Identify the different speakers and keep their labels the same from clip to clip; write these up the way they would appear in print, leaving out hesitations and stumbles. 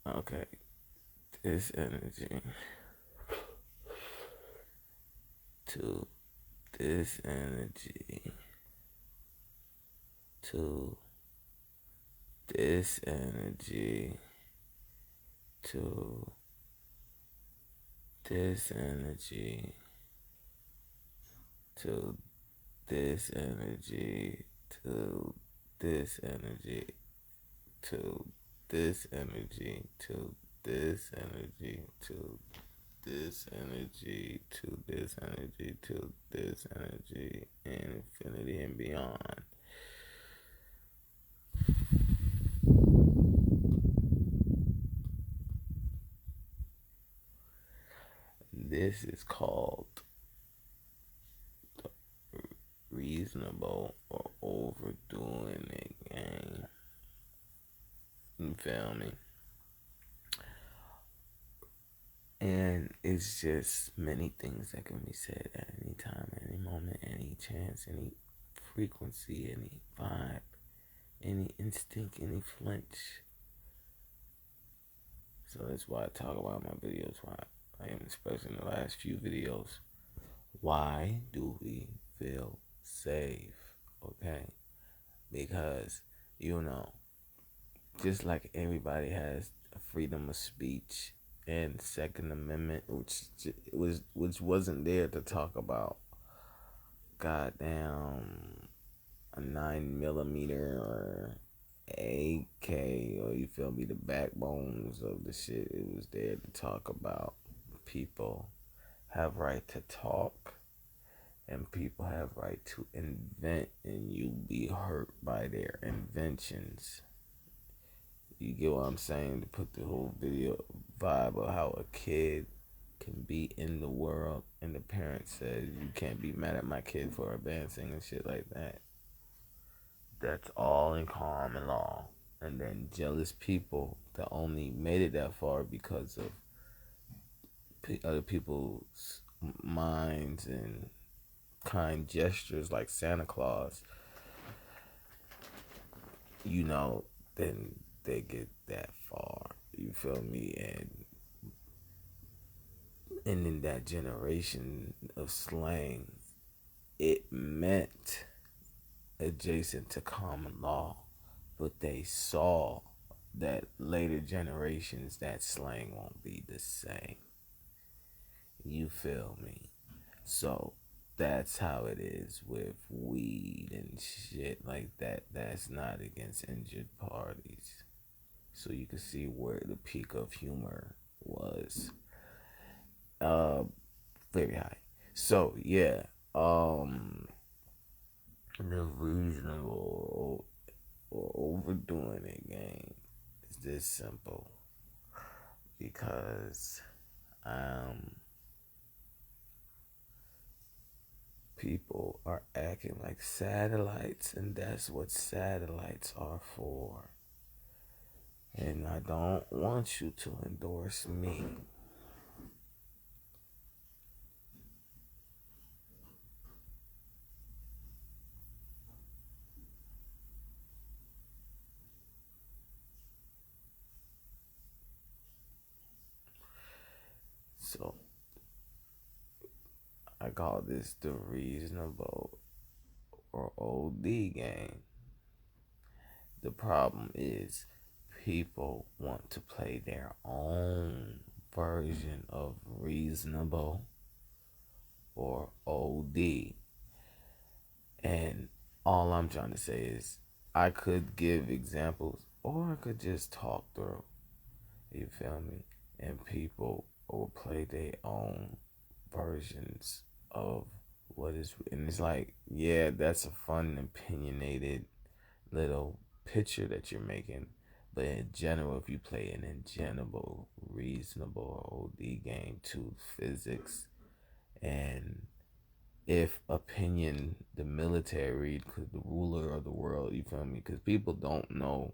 Speaker 1: Okay, this energy to this energy to this energy to this energy to this energy to this energy to this energy to this energy to this energy to this energy to this energy infinity and beyond. This is called reasonable or overdoing it, gang. You feel me? And it's just many things that can be said at any time, any moment, any chance, any frequency, any vibe, any instinct, any flinch. So that's why I talk about my videos, why I am expressing the last few videos. Why do we feel safe? Okay? Because, you know, just like everybody has freedom of speech and Second Amendment, which wasn't there to talk about goddamn a 9 millimeter or AK, or you feel me, the backbones of the shit. It was there to talk about people have right to talk and people have right to invent, and you be hurt by their inventions. You get what I'm saying? To put the whole video vibe of how a kid can be in the world and the parent says you can't be mad at my kid for advancing and shit like that. That's all in common law. And then jealous people that only made it that far because of other people's minds and kind gestures like Santa Claus, you know, then they get that far. You feel me? And in that generation of slang, it meant adjacent to common law, but they saw that later generations that slang won't be the same. You feel me? So that's how it is with weed and shit like that. That's not against injured parties. So you can see where the peak of humor was. Uh, very high. So yeah, the reasonable or overdoing it game is this simple because people are acting like satellites, and that's what satellites are for. And I don't want you to endorse me. So I call this the reasonable or OD game. The problem is people want to play their own version of reasonable or OD. And all I'm trying to say is I could give examples or I could just talk through. You feel me? And people will play their own versions of what is, and it's like, yeah, that's a fun, opinionated little picture that you're making. But in general, if you play an ingenuable, reasonable OD game to physics, and if opinion, the military, cause the ruler of the world, you feel me? Because people don't know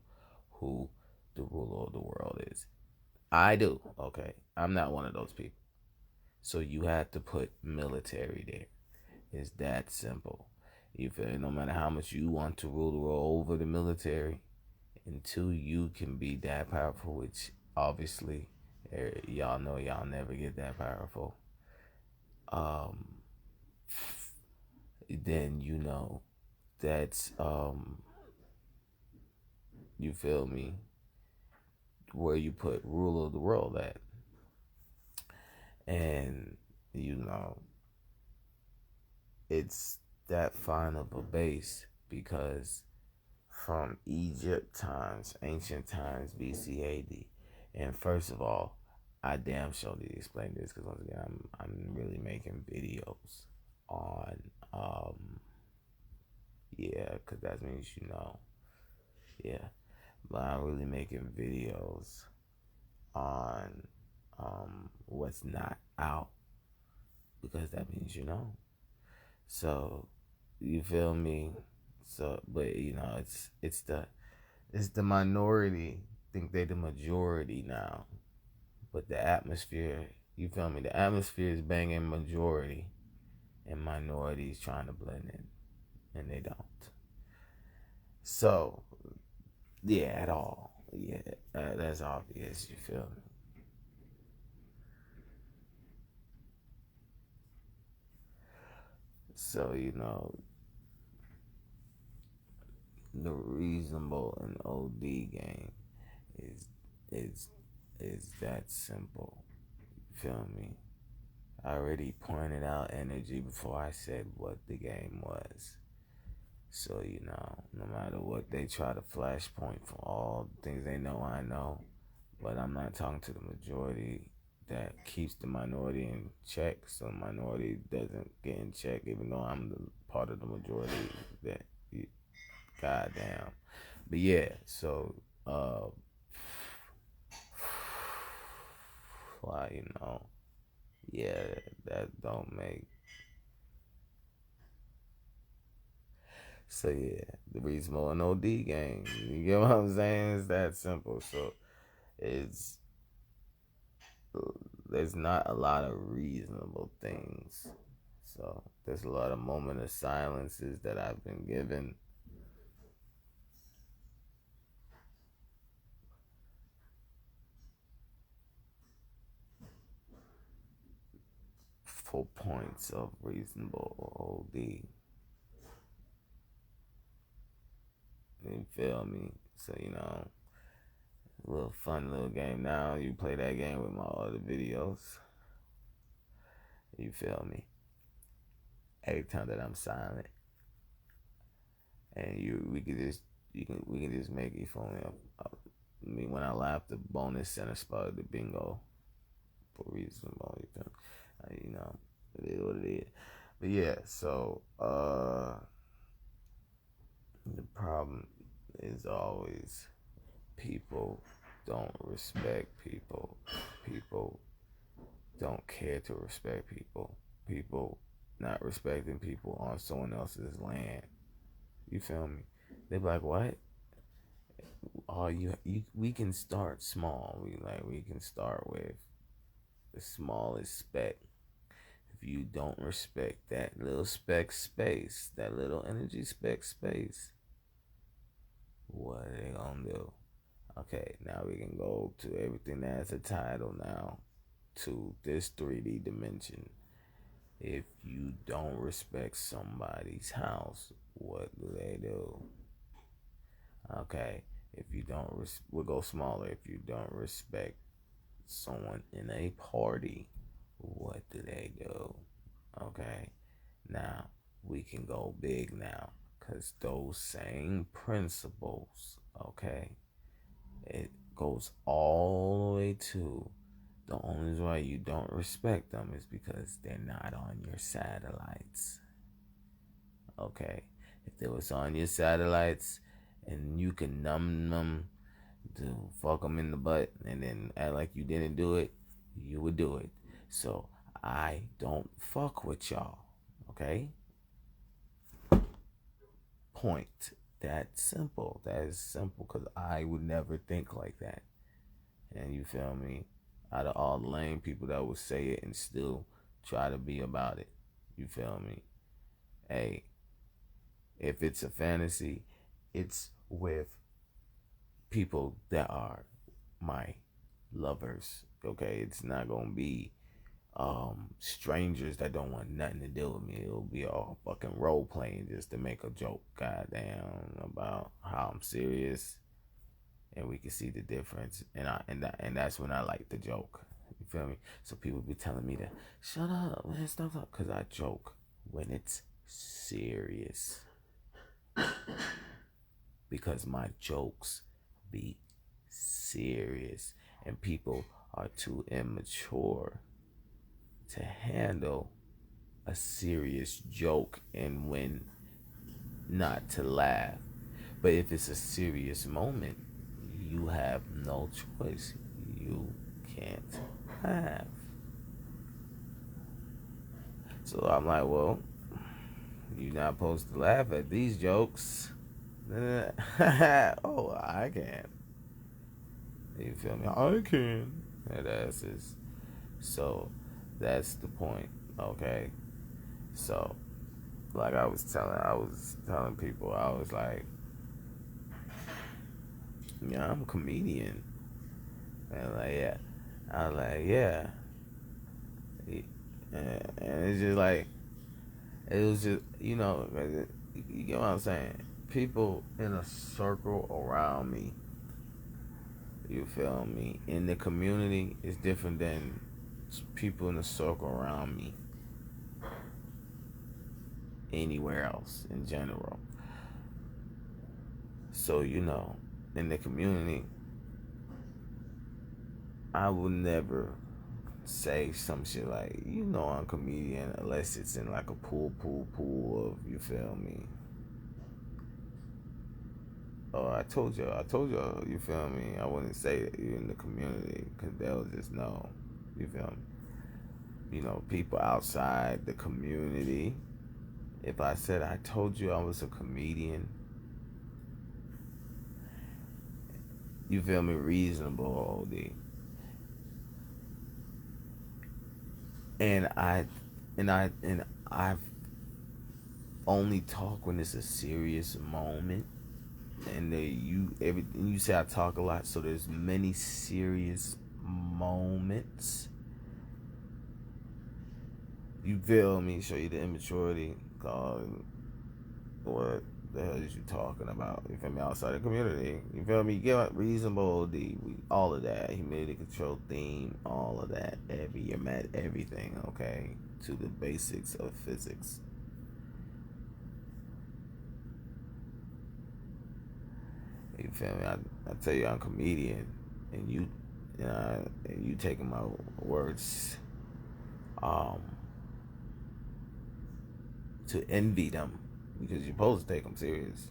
Speaker 1: who the ruler of the world is. I do, okay? I'm not one of those people. So you have to put military there. It's that simple. You feel me? No matter how much you want to rule the world over the military, until you can be that powerful, which Obviously, y'all know y'all never get that powerful. Um, then that's you feel me, where you put rule of the world at. And you know it's that fine of a base because from Egypt times, ancient times, BC AD. And first of all, I damn sure need to explain this because once again, I'm really making videos on yeah, because that means yeah, but I'm really making videos on what's not out because that means So you feel me? So, but it's the minority think they the majority now, but the atmosphere, you feel me? The atmosphere is banging majority, and minorities trying to blend in, and they don't. So yeah, at all, yeah, that's obvious. You feel me? So the reasonable and OD game is is is that simple. Feel me? I already pointed out energy before I said what the game was. So, no matter what they try to flashpoint for all the things they know, I know. But I'm not talking to the majority that keeps the minority in check so the minority doesn't get in check, even though I'm the part of the majority that, goddamn. But yeah, so, why, yeah, that don't make. So yeah, the reasonable and OD game. You get what I'm saying? It's that simple. So it's there's not a lot of reasonable things. So there's a lot of moment of silences that I've been given for points of reasonable or OD. You feel me? So a little fun little game. Now you play that game with my other videos. You feel me? Every time that I'm silent, and we could just we can just make it for me. I mean, when I laugh, the bonus center spot, the bingo for reasonable. It is what it is. But yeah, so the problem is always people don't respect people. People don't care to respect people. People not respecting people on someone else's land. You feel me? They be like, what? Oh, we can start small. We can start with the smallest speck. If you don't respect that little speck space, that little energy speck space, what are they gonna do? Okay, now we can go to everything that has a title now to this 3D dimension. If you don't respect somebody's house, what do they do? Okay, if you don't, we'll go smaller. If you don't respect someone in a party, what do they do? Okay, now we can go big now because those same principles, okay, it goes all the way to the only reason why you don't respect them is because they're not on your satellites. Okay, if they was on your satellites and you can numb them to fuck them in the butt and then act like you didn't do it, you would do it. So I don't fuck with y'all. Okay? Point. That's simple. That is simple because I would never think like that. And you feel me? Out of all the lame people that would say it and still try to be about it. You feel me? Hey, if it's a fantasy, it's with people that are my lovers. Okay, it's not gonna be strangers that don't want nothing to do with me. It'll be all fucking role playing just to make a joke, goddamn, about how I'm serious, and we can see the difference. And that's when I like the joke. You feel me? So people be telling me to shut up, man, stuff up, cause I joke when it's serious, because my jokes be serious, and people are too immature to handle a serious joke and when not to laugh. But if it's a serious moment, you have no choice. You can't laugh. So I'm like, well, you're not supposed to laugh at these jokes. Oh, I can. You feel me? I can. And that's just, so that's the point. Okay. So like I was telling people, I was like, yeah, I'm a comedian. And like, yeah. I was like, yeah. And it's just like, it was just, you get what I'm saying? People in a circle around me, you feel me? In the community is different than people in a circle around me anywhere else in general. So, in the community, I will never say some shit like, I'm a comedian, unless it's in like a pool of, you feel me? Oh, I told you, you feel me? I wouldn't say that you're in the community, because they'll just know, you feel me? People outside the community, if I said I told you I was a comedian, you feel me? Reasonable, OD. And I've only talk when it's a serious moment, and you say I talk a lot, so there's many serious moments. You feel me? Show you the immaturity. Called, what the hell is you talking about? You feel me? Outside the community. You feel me? You get reasonable, all of that, humidity control theme, all of that, you're mad everything, okay, to the basics of physics. You feel me? I tell you I'm a comedian, and you taking my words um to envy them, because you're supposed to take them serious.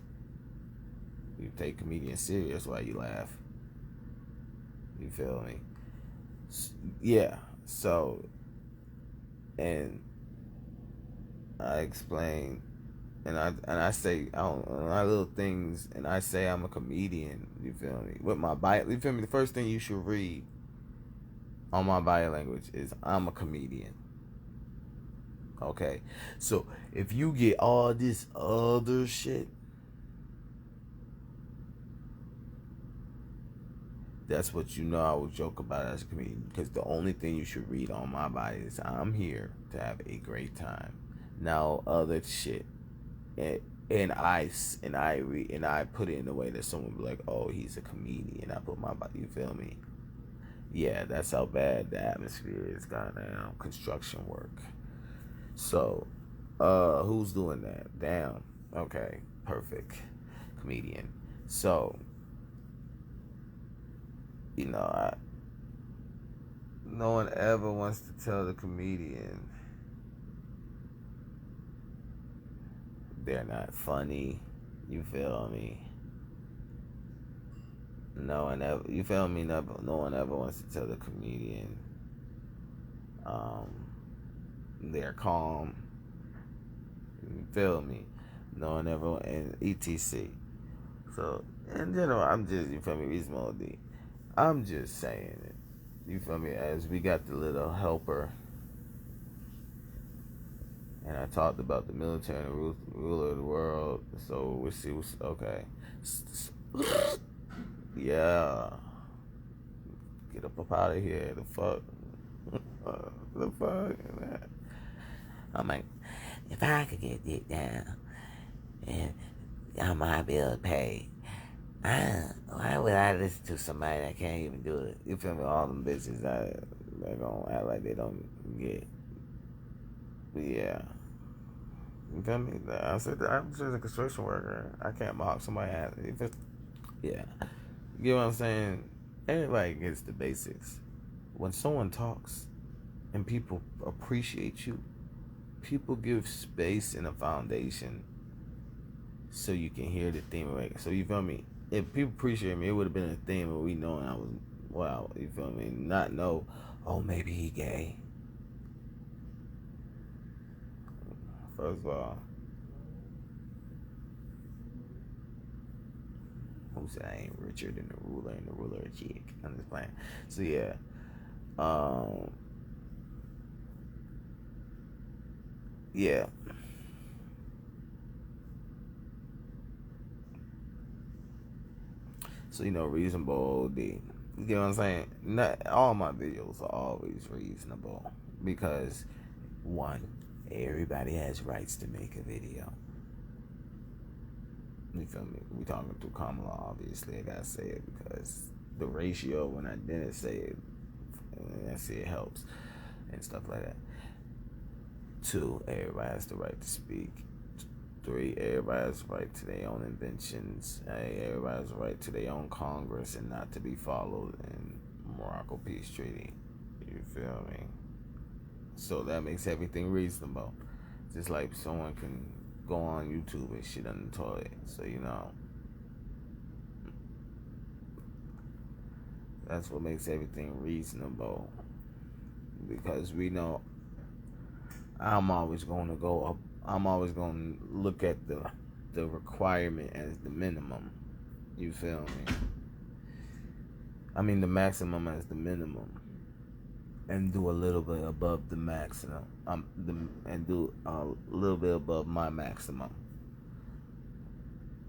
Speaker 1: You take comedians serious while you laugh. You feel me? Yeah. So, and I explain, and I say I little things, and I say I'm a comedian. You feel me? With my bio, you feel me? The first thing you should read on my bio language is I'm a comedian. Okay, so if you get all this other shit, that's what I will joke about as a comedian. Because the only thing you should read on my body is I'm here to have a great time. Now other shit, and I put it in a way that someone will be like, oh, he's a comedian. I put my body. You feel me? Yeah, that's how bad the atmosphere is. Goddamn construction work. So, who's doing that? Damn. Okay, perfect. Comedian. So, I no one ever wants to tell the comedian they're not funny. You feel me? No one ever. You feel me? No one ever wants to tell the comedian um, they're calm. You feel me? No one ever, and etc. So in general, I'm just, you feel me, reasonable D. I'm just saying it. You feel me? As we got the little helper, and I talked about the military and the ruler of the world. So we'll see what's okay. Yeah. get up out of here. The fuck? The fuck? I'm like, if I could get dick down and I might be able to pay, why would I listen to somebody that can't even do it? You feel me? All them bitches that they're gonna act like they don't get. But yeah. You feel me? I said I'm just a construction worker. I can't mock somebody. Yeah. You get what I'm saying? Everybody gets the basics. When someone talks and people appreciate you, people give space and a foundation so you can hear the theme. Right? So you feel me? If people appreciate me, it would have been a theme where we know I was, wow, you feel me? Not know, oh, maybe he gay. First of all, who said I ain't richer than the ruler and the ruler a chick? I'm just playing. So yeah. Yeah. So reasonable OD. You get what I'm saying? Not all my videos are always reasonable because one, everybody has rights to make a video. You feel me? We talking through common law, obviously. I gotta say it because the ratio when I didn't say it, I see it helps and stuff like that. Two, everybody has the right to speak. Three, everybody has the right to their own inventions. Everybody has the right to their own Congress and not to be followed in Morocco Peace Treaty. You feel me? So that makes everything reasonable. Just like someone can go on YouTube and shit on the toilet. So that's what makes everything reasonable. Because we know I'm always going to go up. I'm always going to look at the requirement as the minimum. You feel me? I mean the maximum as the minimum, and do a little bit above the maximum. And do a little bit above my maximum.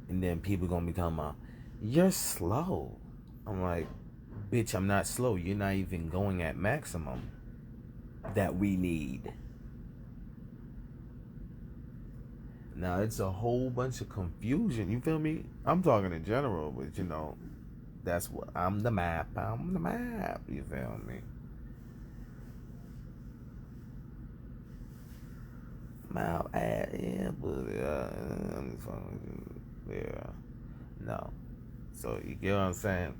Speaker 1: And then people gonna be talking about, you're slow. I'm like, bitch, I'm not slow. You're not even going at maximum that we need. Now, it's a whole bunch of confusion. You feel me? I'm talking in general, but that's what I'm the map. I'm the map. You feel me? Mouth, yeah, but I'm just fucking, yeah, no. So you get what I'm saying?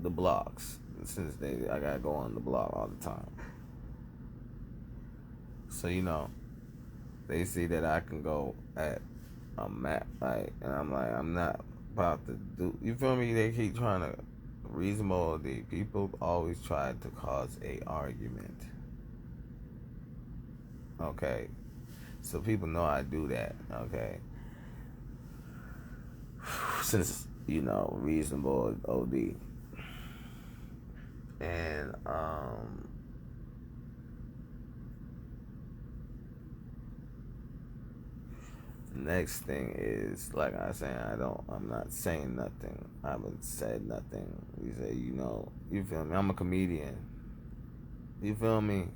Speaker 1: The blocks, since I gotta go on the block all the time. So they see that I can go at a map, like, and I'm like, I'm not about to do. You feel me? They keep trying to reasonable. The people always try to cause a argument. Okay, so people know I do that. Okay, since reasonable OD, and next thing is, like I said, I'm not saying nothing. I haven't said nothing. You say, you feel me? I'm a comedian. You feel me?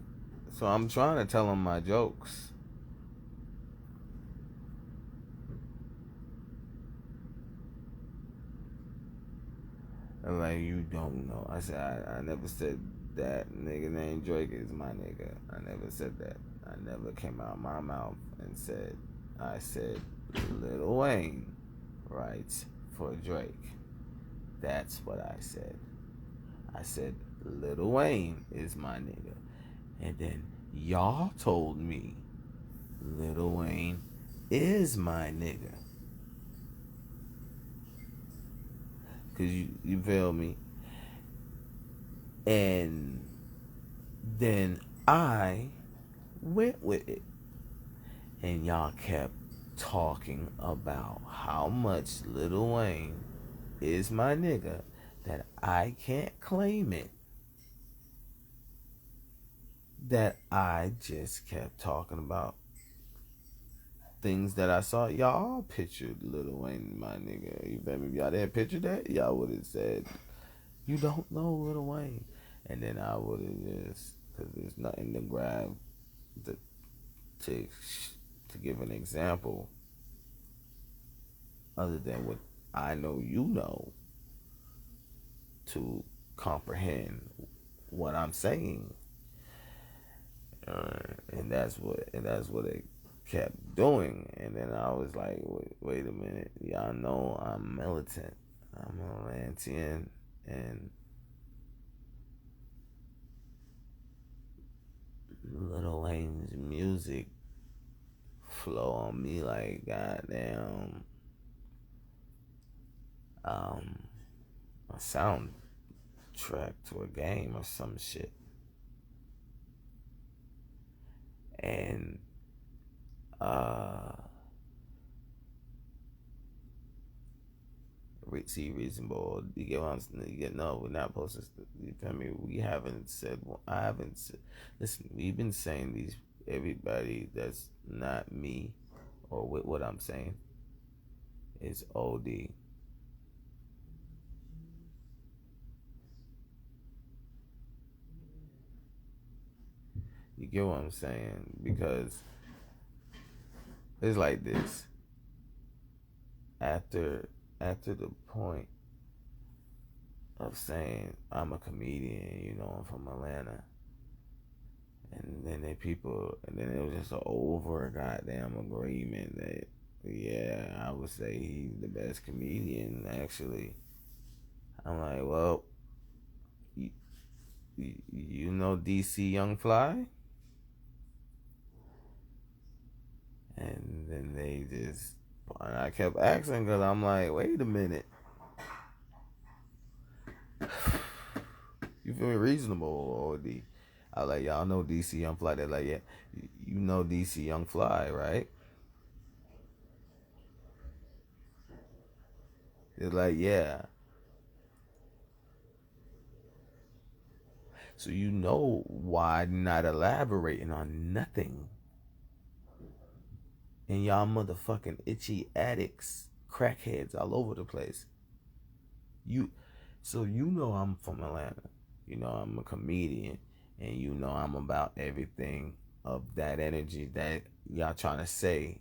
Speaker 1: So I'm trying to tell them my jokes. And like, you don't know. I said, I never said that nigga named Drake is my nigga. I never said that. I never came out of my mouth and said, I said Lil Wayne writes for Drake. That's what I said. I said Lil Wayne is my nigga. And then y'all told me Lil Wayne is my nigga. Cause you feel me? And then I went with it. And y'all kept talking about how much Lil Wayne is my nigga that I can't claim it. That I just kept talking about things that I saw, y'all all pictured Lil Wayne, my nigga. You feel me? If y'all didn't picture that, y'all would have said, you don't know Lil Wayne. And then I would have just, because there's nothing to grab to, to, to give an example other than what I know you know to comprehend what I'm saying. And that's what it kept doing. And then I was like, wait a minute, y'all know I'm militant, I'm Atlantean, and Lil Wayne's music flow on me like goddamn um a soundtrack to a game or some shit. And uh see reasonable. You get what I'm saying? You get, no, we're not supposed to. You feel me? We haven't said. I haven't said. Listen, we've been saying these. Everybody that's not me, or with what I'm saying, is OD. You get what I'm saying? Because it's like this. After the point of saying I'm a comedian, I'm from Atlanta. And then it was just an over goddamn agreement that, yeah, I would say he's the best comedian, actually. I'm like, well, you, you know DC Young Fly? And then and I kept asking because I'm like, wait a minute. You feel me? Reasonable, or I was like, y'all know DC Young Fly. They're like, yeah, you know DC Young Fly, right? They're like, yeah. So you know why not elaborating on nothing. And y'all motherfucking itchy addicts, crackheads all over the place. You so you know I'm from Atlanta. You know I'm a comedian. And you know I'm about everything of that energy that y'all trying to say.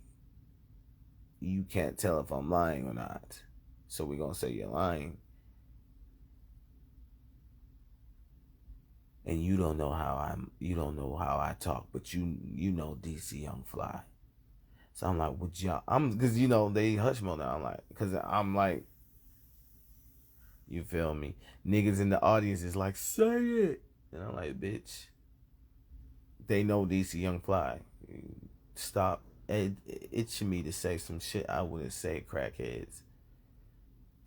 Speaker 1: You can't tell if I'm lying or not. So we're gonna say you're lying. And you don't know how I talk, but you know DC Young Fly. So I'm like, what y'all? Because they hush me now. I'm like, because I'm like, you feel me? Niggas in the audience is like, say it, and I'm like, bitch. They know DC Young Fly. Stop itching me to say some shit I wouldn't say, crackheads.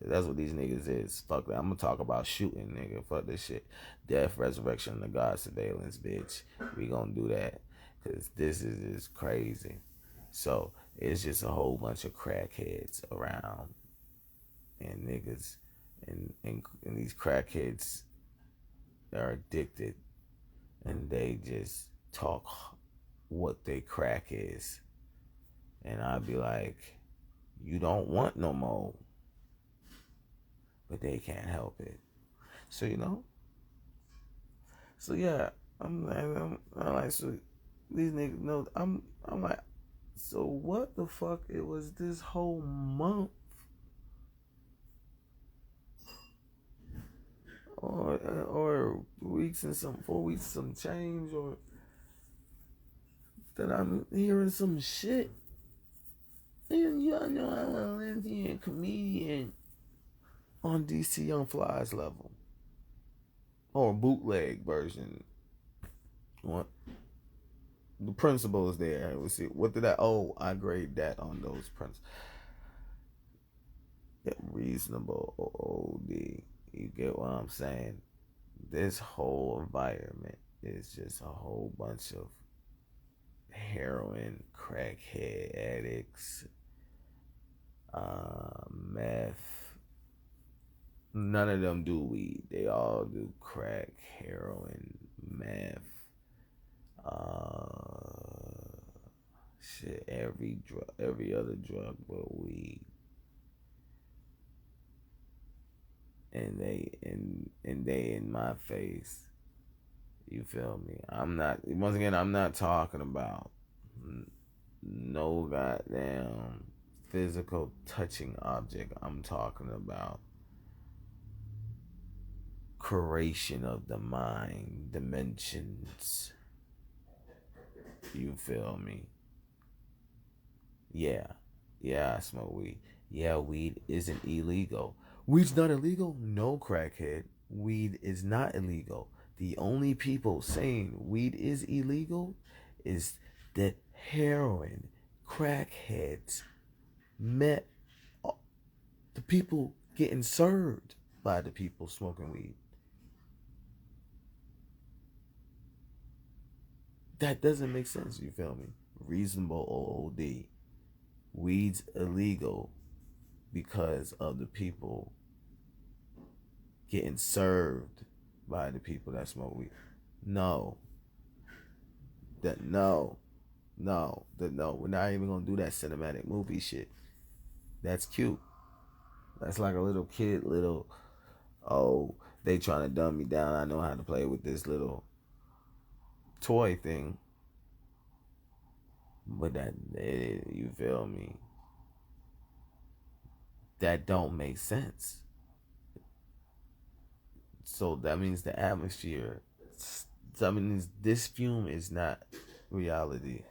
Speaker 1: That's what these niggas is. Fuck that. I'm gonna talk about shooting, nigga. Fuck this shit. Death, resurrection, the God surveillance, bitch. We gonna do that. Cause this is just crazy. So it's just a whole bunch of crackheads around and niggas and these crackheads are addicted and they just talk what they crack is. And I'd be like, you don't want no more. But they can't help it. So so yeah, I'm like, so these niggas know I'm like, so what the fuck it was this whole month or weeks and some 4 weeks some change or that I'm hearing some shit. And y'all know I'm an Atlantean comedian on DC Young Fly's level. Or a bootleg version. What? The principle is there. We see what did I grade that on those principles. Get reasonable OD. You get what I'm saying? This whole environment is just a whole bunch of heroin, crackhead addicts, meth. None of them do weed. They all do crack, heroin, meth, uh, Shit, every other drug but weed, and they in my face. You feel me? I'm not. Once again, I'm not talking about no goddamn physical touching object. I'm talking about creation of the mind, dimensions. You feel me? Yeah. Yeah, I smoke weed. Yeah, weed isn't illegal. Weed's not illegal? No, crackhead. Weed is not illegal. The only people saying weed is illegal is the heroin crackheads, met the people getting served by the people smoking weed. That doesn't make sense, you feel me? Reasonable OOD. Weed's illegal because of the people getting served by the people that smoke weed. No. That no. No. No. We're not even gonna do that cinematic movie shit. That's cute. That's like a little kid, oh, they trying to dumb me down. I know how to play with this little toy thing. But you feel me? That don't make sense. So that means the atmosphere. So that means this fume is not reality.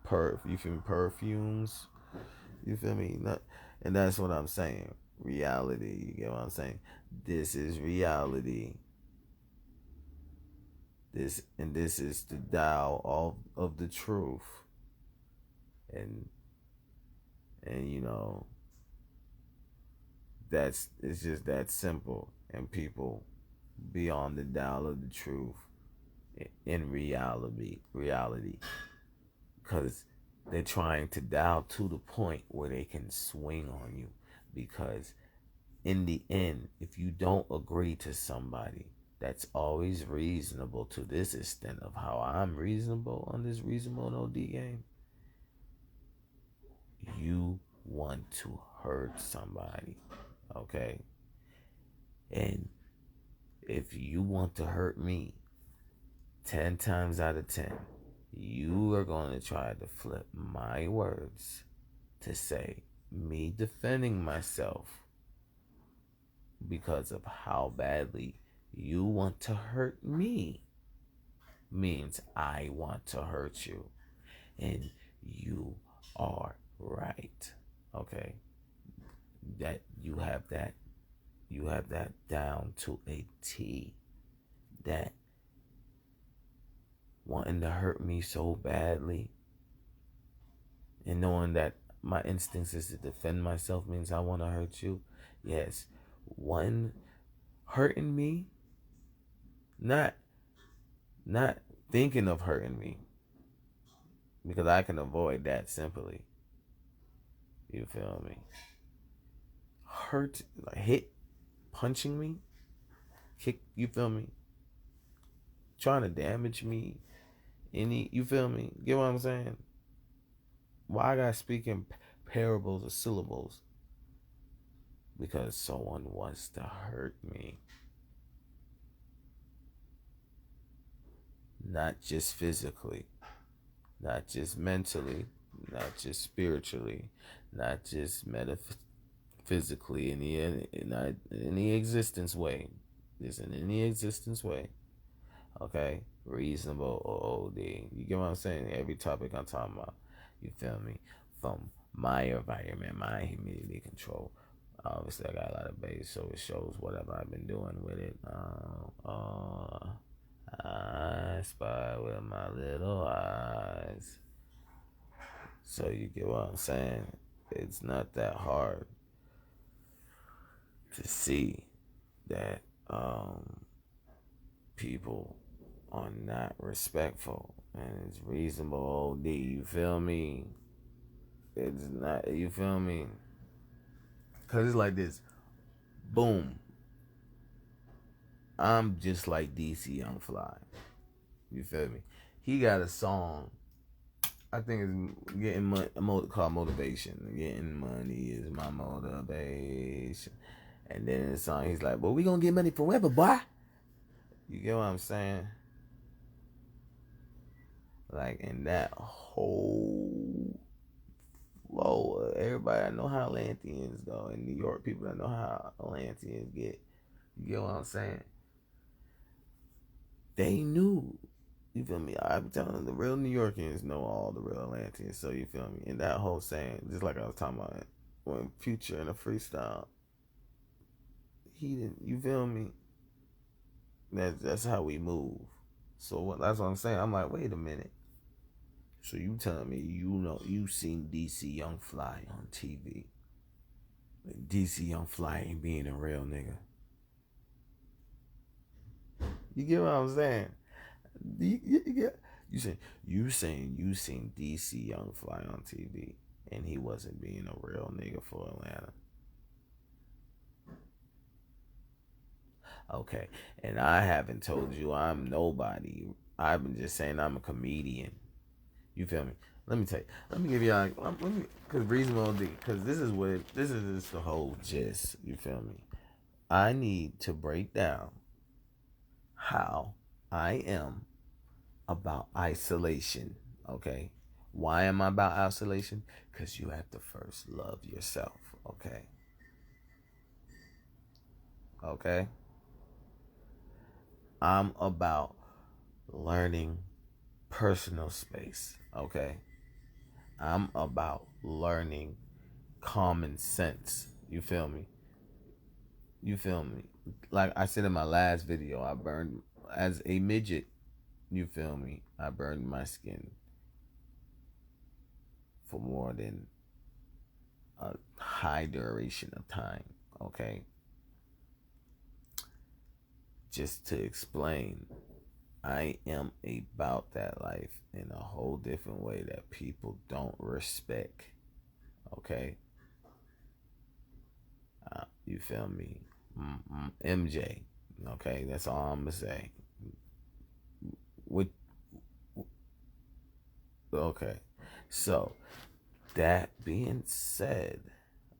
Speaker 1: You feel me? Perfumes. You feel me? Not, and that's what I'm saying. Reality. You get what I'm saying? This is reality. This is the dial of the truth. And it's just that simple. And people beyond the dial of the truth in reality, because they're trying to dial to the point where they can swing on you, because in the end, if you don't agree to somebody that's always reasonable to this extent of how I'm reasonable on this reasonable OD game, you want to hurt somebody, okay? And if you want to hurt me 10 times out of 10, you are going to try to flip my words to say me defending myself because of how badly you want to hurt me means I want to hurt you. And you are right. Okay? That you have that down to a T. That wanting to hurt me so badly and knowing that my instincts is to defend myself means I want to hurt you. Yes. One, hurting me, not not thinking of hurting me, because I can avoid that simply. You feel me? Hurt, like hit, punching me, kick. You feel me? Trying to damage me. You feel me? Get what I'm saying? Why I gotta speak in parables or syllables? Because someone wants to hurt me. Not just physically, not just mentally, not just spiritually, not just metaphysically, in any existence way. Just in any existence way. Okay? Reasonable OOD. You get what I'm saying? Every topic I'm talking about. You feel me? From my environment, my humidity control. Obviously, I got a lot of bass, so it shows whatever I've been doing with it. I spy with my little eyes. So you get what I'm saying? It's not that hard to see that people are not respectful, and it's reasonable OD. You feel me? It's not. You feel me? Cause it's like this. Boom. I'm just like DC. I'm fly. You feel me? He got a song. I think it's getting called Motivation. Getting money is my motivation. And then in the song, he's like, "Well, we gonna get money forever, boy." You get what I'm saying? Like in that whole flow, everybody I know how Atlanteans go, in New York, people that know how Atlanteans get. You get what I'm saying? They knew. You feel me? I'm telling them, the real New Yorkers know all the real Atlanteans. So you feel me? And that whole saying, just like I was talking about, when Future in a freestyle, he didn't. You feel me? That's how we move. So that's what I'm saying. I'm like, wait a minute. So you telling me you seen DC Young Fly on TV? DC Young Fly ain't being a real nigga. You get what I'm saying? You saying you seen DC Young Fly on TV and he wasn't being a real nigga for Atlanta. Okay, and I haven't told you I'm nobody. I've been just saying I'm a comedian. You feel me? Let me tell you. Let me give y'all. Cause reasonable, because this is just the whole gist. You feel me? I need to break down how I am about isolation. Okay, why am I about isolation? Because you have to first love yourself. Okay, okay. I'm about learning personal space. Okay, I'm about learning common sense. You feel me? You feel me? Like I said in my last video, I burned as a midget. You feel me? I burned my skin for more than a high duration of time. Okay, just to explain, I am about that life in a whole different way that people don't respect. Okay, you feel me? MJ. Okay, that's all I'm gonna say. With okay, so that being said,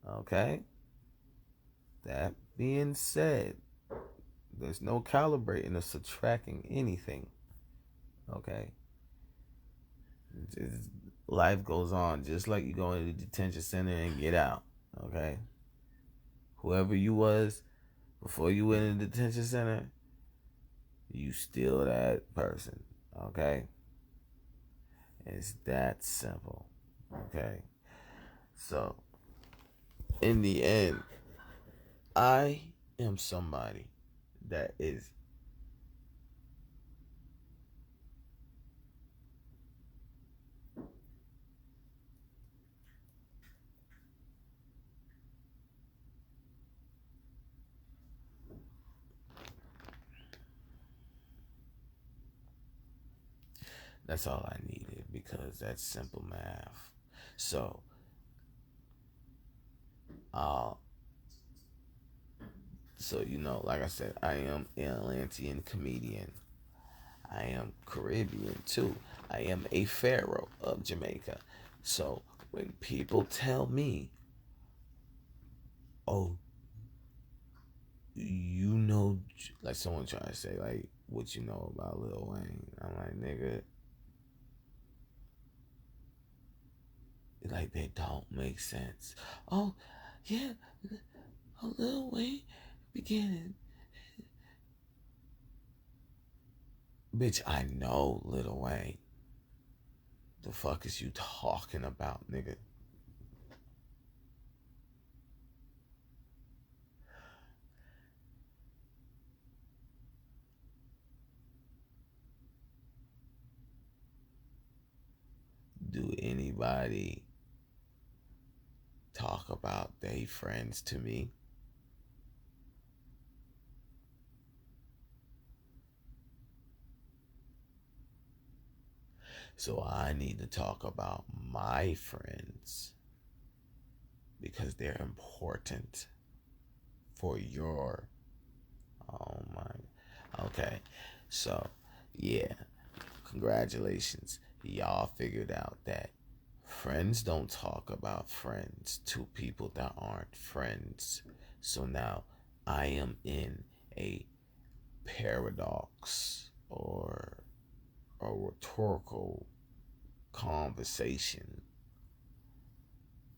Speaker 1: okay, that being said, there's no calibrating or subtracting anything. Okay, just, life goes on just like you go into the detention center and get out. Okay, whoever you was before you went in the detention center, you still that person. Okay, it's that simple. Okay, so in the end, I am somebody that is that's all I needed because that's simple math. So, uh, so like I said, I am an Atlantean comedian. I am Caribbean too. I am a pharaoh of Jamaica. So when people tell me, "Oh, like someone trying to say like what you know about Lil Wayne," I'm like, nigga, like they don't make sense. Oh, yeah, Lil Wayne beginning. Bitch, I know Lil Wayne. The fuck is you talking about, nigga? Do anybody talk about they friends to me? So I need to talk about my friends because they're important for your. Oh my. Okay. So, yeah. Congratulations. Y'all figured out that friends don't talk about friends to people that aren't friends. So now I am in a paradox or a rhetorical conversation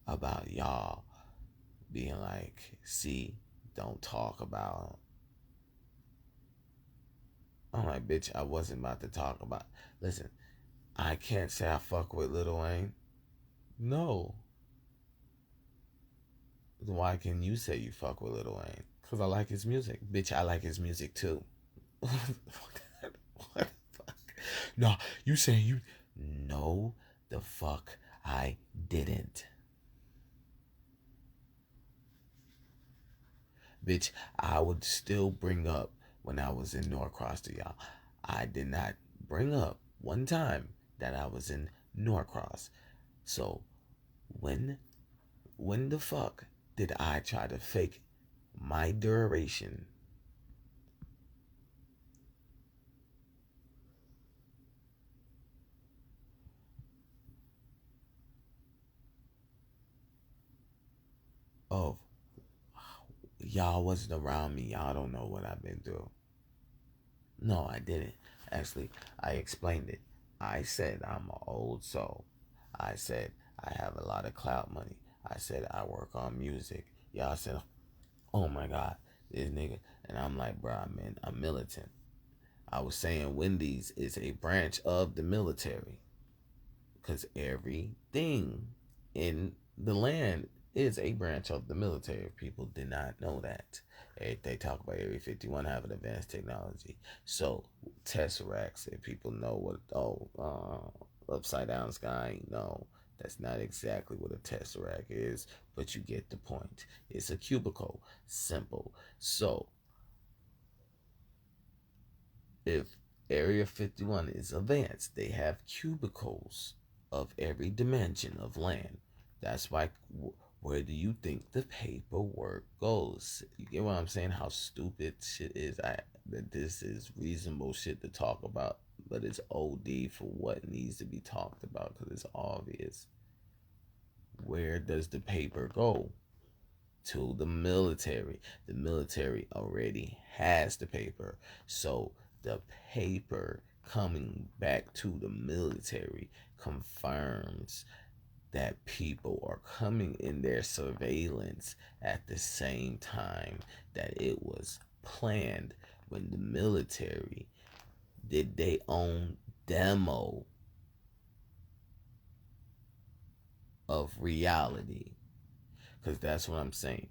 Speaker 1: about y'all being like, see, don't talk about. I'm like, bitch, I wasn't about to talk about. Listen, I can't say I fuck with Lil Wayne. No. Why can you say you fuck with Lil Wayne? Because I like his music. Bitch, I like his music too. What the fuck? No, you saying you. No, the fuck I didn't. Bitch, I would still bring up when I was in Norcross to y'all. I did not bring up one time that I was in Norcross. So when the fuck did I try to fake my duration of y'all wasn't around me? Y'all don't know what I've been through. No, I didn't. Actually, I explained it. I said I'm an old soul. I said I have a lot of clout money. I said I work on music. Y'all said, oh my God, this nigga. And I'm like, bro, man, I'm militant. I was saying Wendy's is a branch of the military because everything in the land is a branch of the military. People did not know that. They talk about Area 51 having advanced technology. So, Tesseracts, if people know what, upside down sky, no, that's not exactly what a Tesseract is, but you get the point. It's a cubicle. Simple. So, if Area 51 is advanced, they have cubicles of every dimension of land. That's why, where do you think the paperwork goes? You get what I'm saying? How stupid shit is. That this is reasonable shit to talk about, but it's OD for what needs to be talked about because it's obvious. Where does the paper go? To the military. The military already has the paper. So the paper coming back to the military confirms that people are coming in their surveillance at the same time that it was planned when the military did their own demo of reality. Because that's what I'm saying.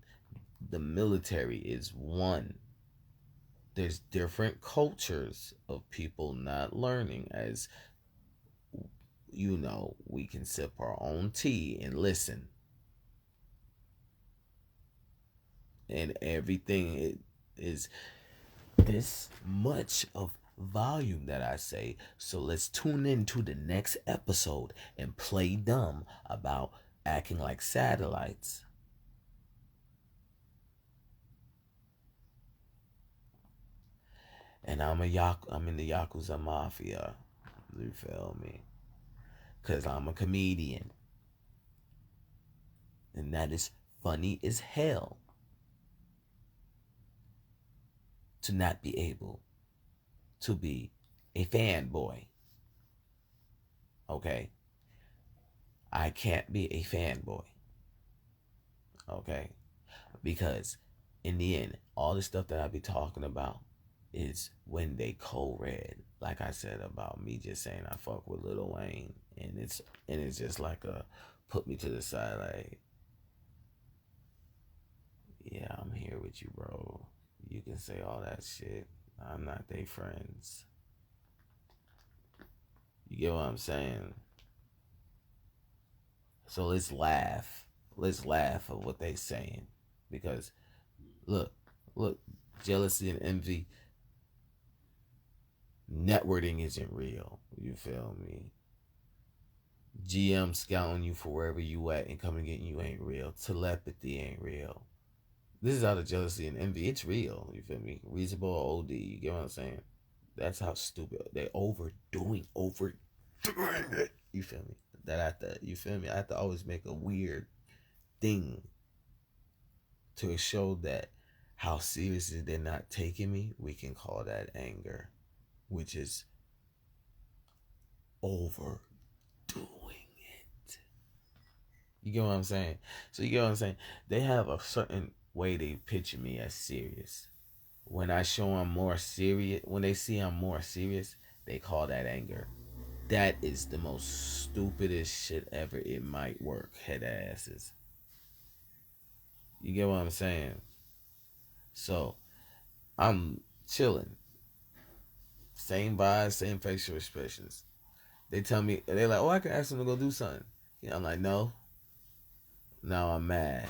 Speaker 1: The military is one. There's different cultures of people not learning. As you know, we can sip our own tea and listen, and everything is this much of volume that I say. So let's tune in to the next episode and play dumb about acting like satellites. And I'm in the Yakuza Mafia. You feel me? Cause I'm a comedian. And that is funny as hell to not be able to be a fanboy. Okay? I can't be a fanboy. Okay? Because in the end, all the stuff that I be talking about is when they co-read. Like I said about me just saying I fuck with Lil Wayne, and it's just like a put me to the side, like, yeah, I'm here with you, bro. You can say all that shit. I'm not they friends. You get what I'm saying? So let's laugh. Let's laugh at what they saying. Because look, look, jealousy and envy, networking isn't real. You feel me? GM scouting you for wherever you at and coming getting you ain't real. Telepathy ain't real. This is out of jealousy and envy. It's real. You feel me? Reasonable or OD. You get what I'm saying? That's how stupid they overdoing it. You feel me? That I have to, you feel me? I have to always make a weird thing to show that how seriously they're not taking me. We can call that anger, which is overdoing it. You get what I'm saying? So you get what I'm saying? They have a certain way they picture me as serious. When I show I'm more serious, when they see I'm more serious, they call that anger. That is the most stupidest shit ever. It might work, head asses. You get what I'm saying? So I'm chilling. Same vibes, same facial expressions. They tell me, they're like, oh, I can ask them to go do something. Yeah, I'm like, no. Now I'm mad.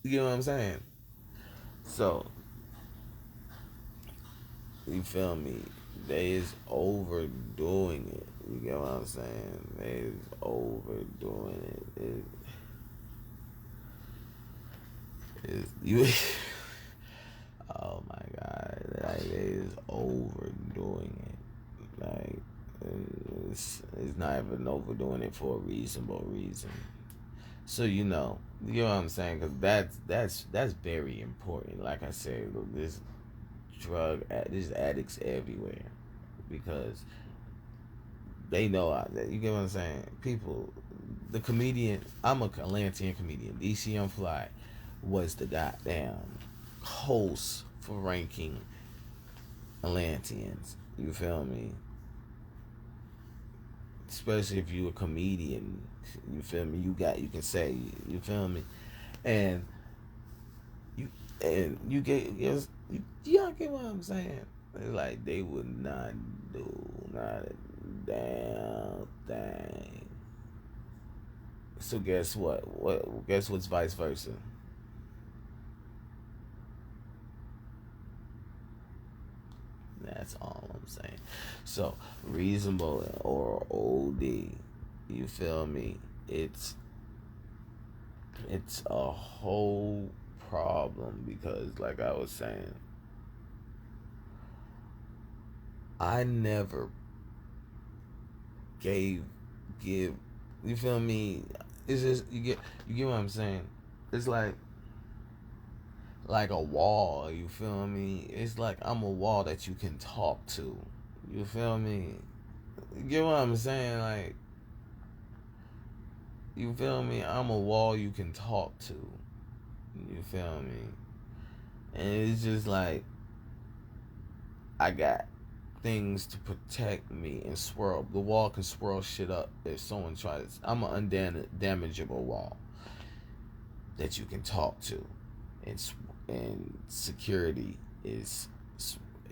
Speaker 1: You get what I'm saying? So, you feel me? They is overdoing it. You get what I'm saying? They is overdoing it. You oh my god, like they is overdoing it. Like it's not even overdoing it for a reasonable reason. So you know what I'm saying? Because that's very important. Like I said, there's addicts everywhere because they know you get what I'm saying. People, the comedian. I'm a Atlantean comedian. DC Young Fly was the goddamn host for ranking Atlanteans. You feel me? Especially if you a comedian. You feel me? You can say. You feel me? And you you get y'all get what I'm saying? It's like they would not do not a damn thing. So guess what? Guess what's vice versa? That's all I'm saying. So reasonable or OD, you feel me? It's a whole problem because like I was saying, I never gave give you feel me? It's just you get what I'm saying? It's like a wall, you feel me? It's like I'm a wall that you can talk to. You feel me? You get what I'm saying? Like you feel me? I'm a wall you can talk to. You feel me? And it's just like I got things to protect me and swirl. The wall can swirl shit up if someone tries. I'm an undamageable wall that you can talk to, and security is.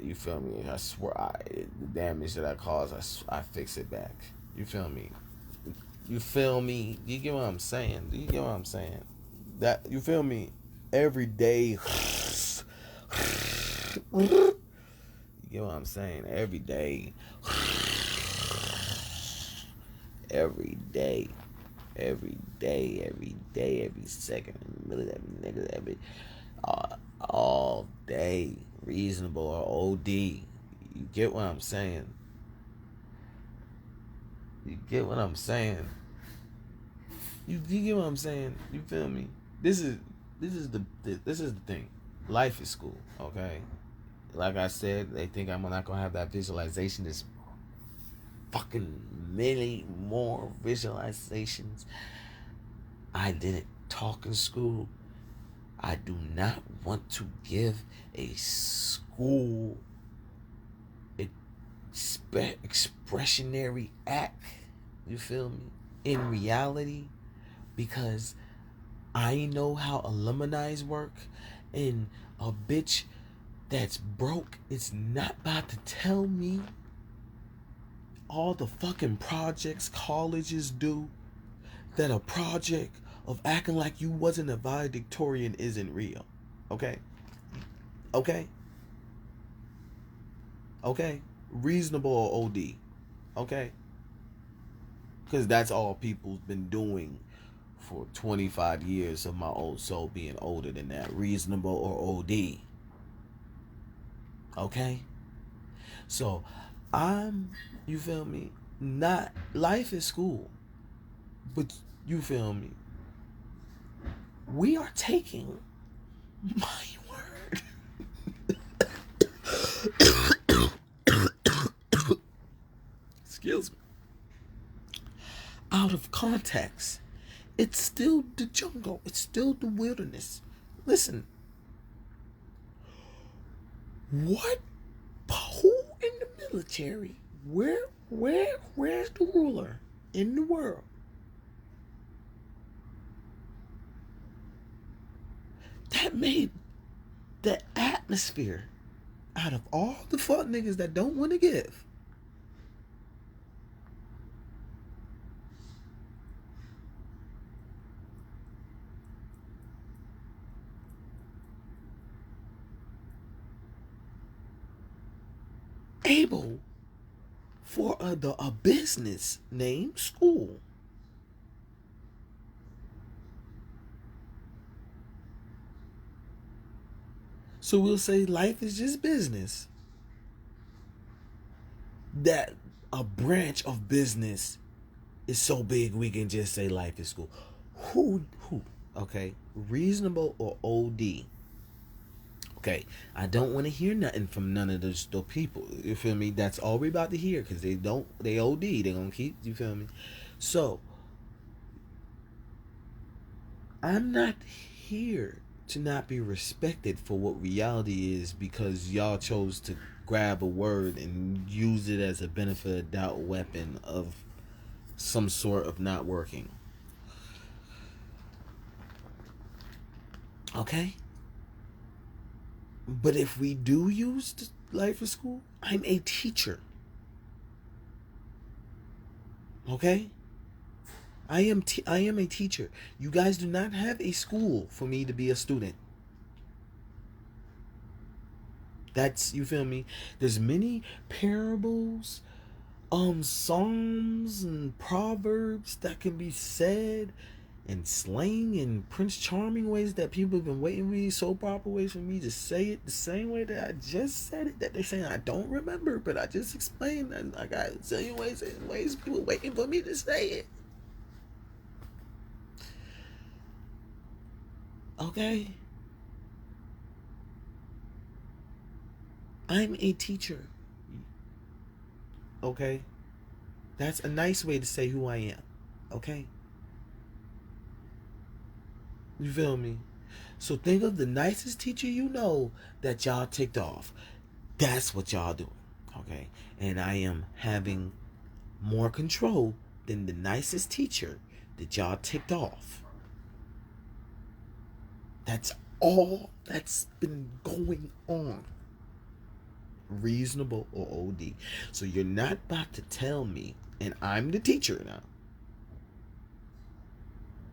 Speaker 1: You feel me? I swear, the damage that I cause, I fix it back. You feel me? You feel me? You get what I'm saying? Do you get what I'm saying? That you feel me? Every day. You get what I'm saying? Every day. Every day. Every day. Every day. Every second. Every minute. Every nigga. All day. Reasonable or OD. You get what I'm saying? You get what I'm saying? You get what I'm saying? You feel me? This is the thing. Life is school, okay? Like I said, they think I'm not gonna have that visualization. There's fucking many more visualizations. I didn't talk in school. I do not want to give a school expressionary act. You feel me? In reality, because I know how alumni's work, and a bitch that's broke is not about to tell me all the fucking projects colleges do that a project of acting like you wasn't a valedictorian isn't real. Okay? Okay? Okay? Reasonable or OD. Okay? Because that's all people's been doing for 25 years of my old soul being older than that. Reasonable or OD. Okay? So, you feel me? Not, life is school. But, you feel me? We are taking, my word. Excuse me. Out of context. It's still the jungle. It's still the wilderness. Listen. What? Who in the military? Where's the ruler in the world that made the atmosphere out of all the fuck niggas that don't want to give? Able for a business named school. So we'll say life is just business. That a branch of business is so big we can just say life is school. Who? Okay, reasonable or OD? Okay, I don't want to hear nothing from none of those people. You feel me? That's all we about to hear because they OD. They gonna keep. You feel me? So I'm not here to not be respected for what reality is because y'all chose to grab a word and use it as a benefit of doubt weapon of some sort of not working. Okay? But if we do use life of school, I'm a teacher. Okay? I am a teacher. You guys do not have a school for me to be a student. That's, you feel me? There's many parables, psalms and proverbs that can be said and slang and Prince Charming ways that people have been waiting for me, so proper ways for me to say it the same way that I just said it, that they're saying I don't remember, but I just explained, and I got a zillion ways people waiting for me to say it. Okay? I'm a teacher. Okay? That's a nice way to say who I am. Okay? You feel me? So think of the nicest teacher you know that y'all ticked off. That's what y'all doing. Okay? And I am having more control than the nicest teacher that y'all ticked off. That's all that's been going on. Reasonable or OD. So you're not about to tell me, and I'm the teacher now,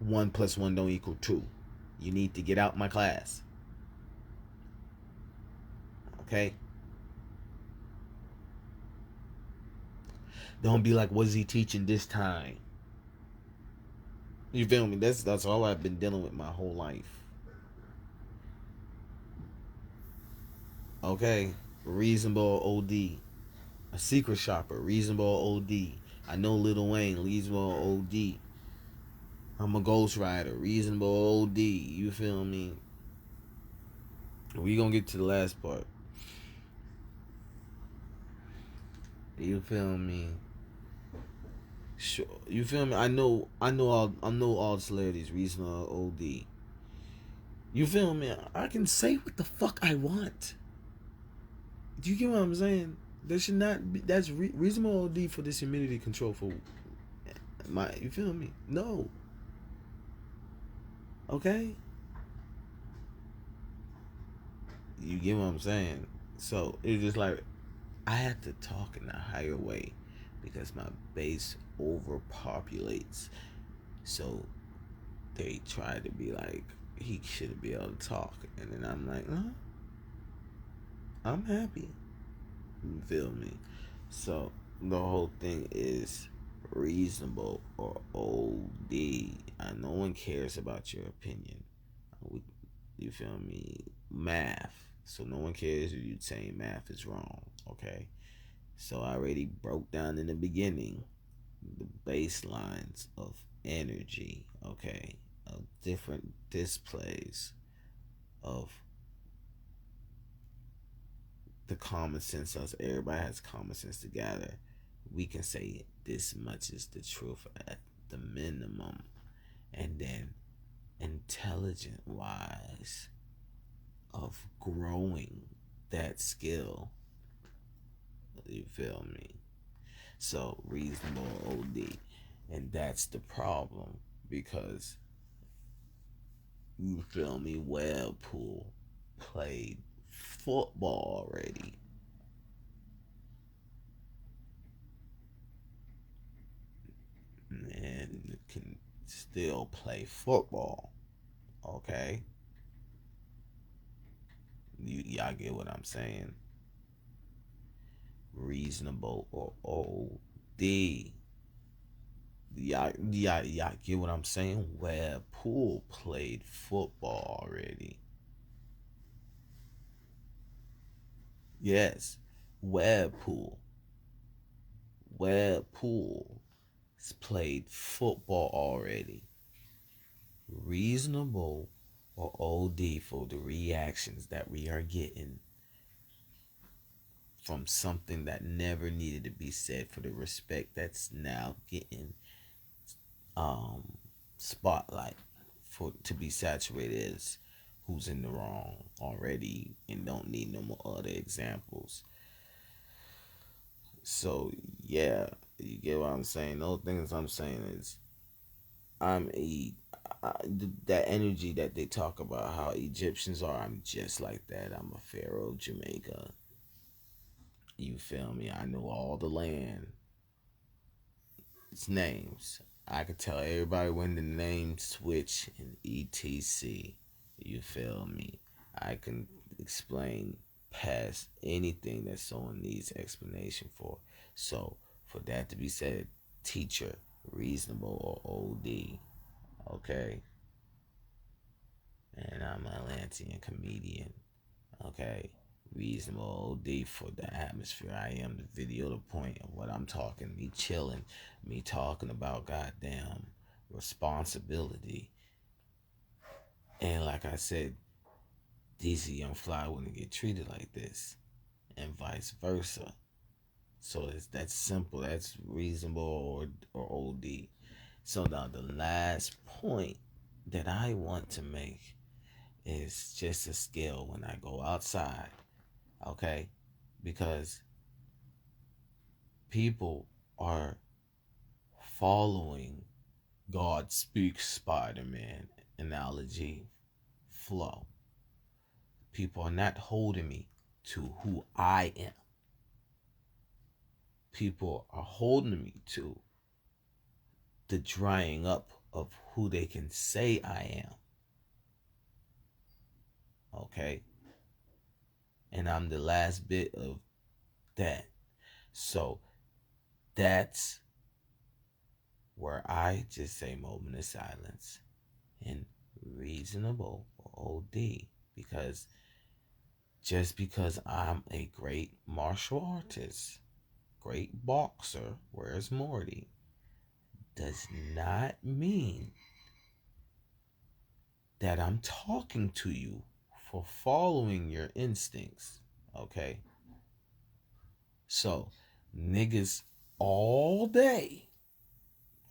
Speaker 1: 1 + 1 don't equal 2. You need to get out my class. Okay? Don't be like, what is he teaching this time? You feel me? That's all I've been dealing with my whole life. Okay? Reasonable OD. A secret shopper. Reasonable OD. I know Lil Wayne. Reasonable OD. I'm a ghost rider. Reasonable OD. You feel me? We gonna get to the last part. You feel me? Sure. You feel me? I know all celebrities. Reasonable OD. You feel me? I can say what the fuck I want. Do you get what I'm saying? There should not be. That's reasonable OD for this humidity control for my. You feel me? No. Okay. You get what I'm saying? So it's just like I have to talk in a higher way because my base overpopulates. So they try to be like he shouldn't be able to talk, and then I'm like, I'm happy. You feel me? So the whole thing is reasonable or OD. No one cares about your opinion. You feel me? Math. So no one cares if you saying math is wrong. Okay. So I already broke down in the beginning the baselines of energy. Okay. Of different displays of the common sense. Us everybody has common sense together. We can say this much is the truth at the minimum, and then intelligent wise of growing that skill. You feel me? So reasonable OD, and that's the problem because you feel me. Webpool played football already, and can still play football. Okay, y'all get what I'm saying? Reasonable or OD. Y'all get what I'm saying? Where Pool played football already. Yes, Webpool. Webpool played football already. Reasonable or OD for the reactions that we are getting from something that never needed to be said, for the respect that's now getting um spotlight for to be saturated as who's in the wrong already and don't need no more other examples. So yeah, you get what I'm saying. Those things I'm saying is I'm a that energy that they talk about how Egyptians are. I'm just like that. I'm a pharaoh of Jamaica. You feel me? I know all the land. Its names. I could tell everybody when the names switch and etc. You feel me? I can explain past anything that someone needs explanation for. So for that to be said, teacher, reasonable or OD, okay? And I'm an Atlantean comedian, okay? Reasonable OD for the atmosphere. I am the video, the point of what I'm talking. Me chilling, me talking about goddamn responsibility. And like I said, DC Young Fly wouldn't get treated like this, and vice versa. So that's simple. That's reasonable or OD. So now the last point that I want to make is just a skill when I go outside, okay? Because people are following God speaks Spider-Man analogy flow. People are not holding me to who I am. People are holding me to the drying up of who they can say I am. Okay? And I'm the last bit of that. So that's where I just say moment of silence and reasonable OD, because just because I'm a great martial artist, great boxer, where's Morty, does not mean that I'm talking to you for following your instincts. Okay? So, niggas all day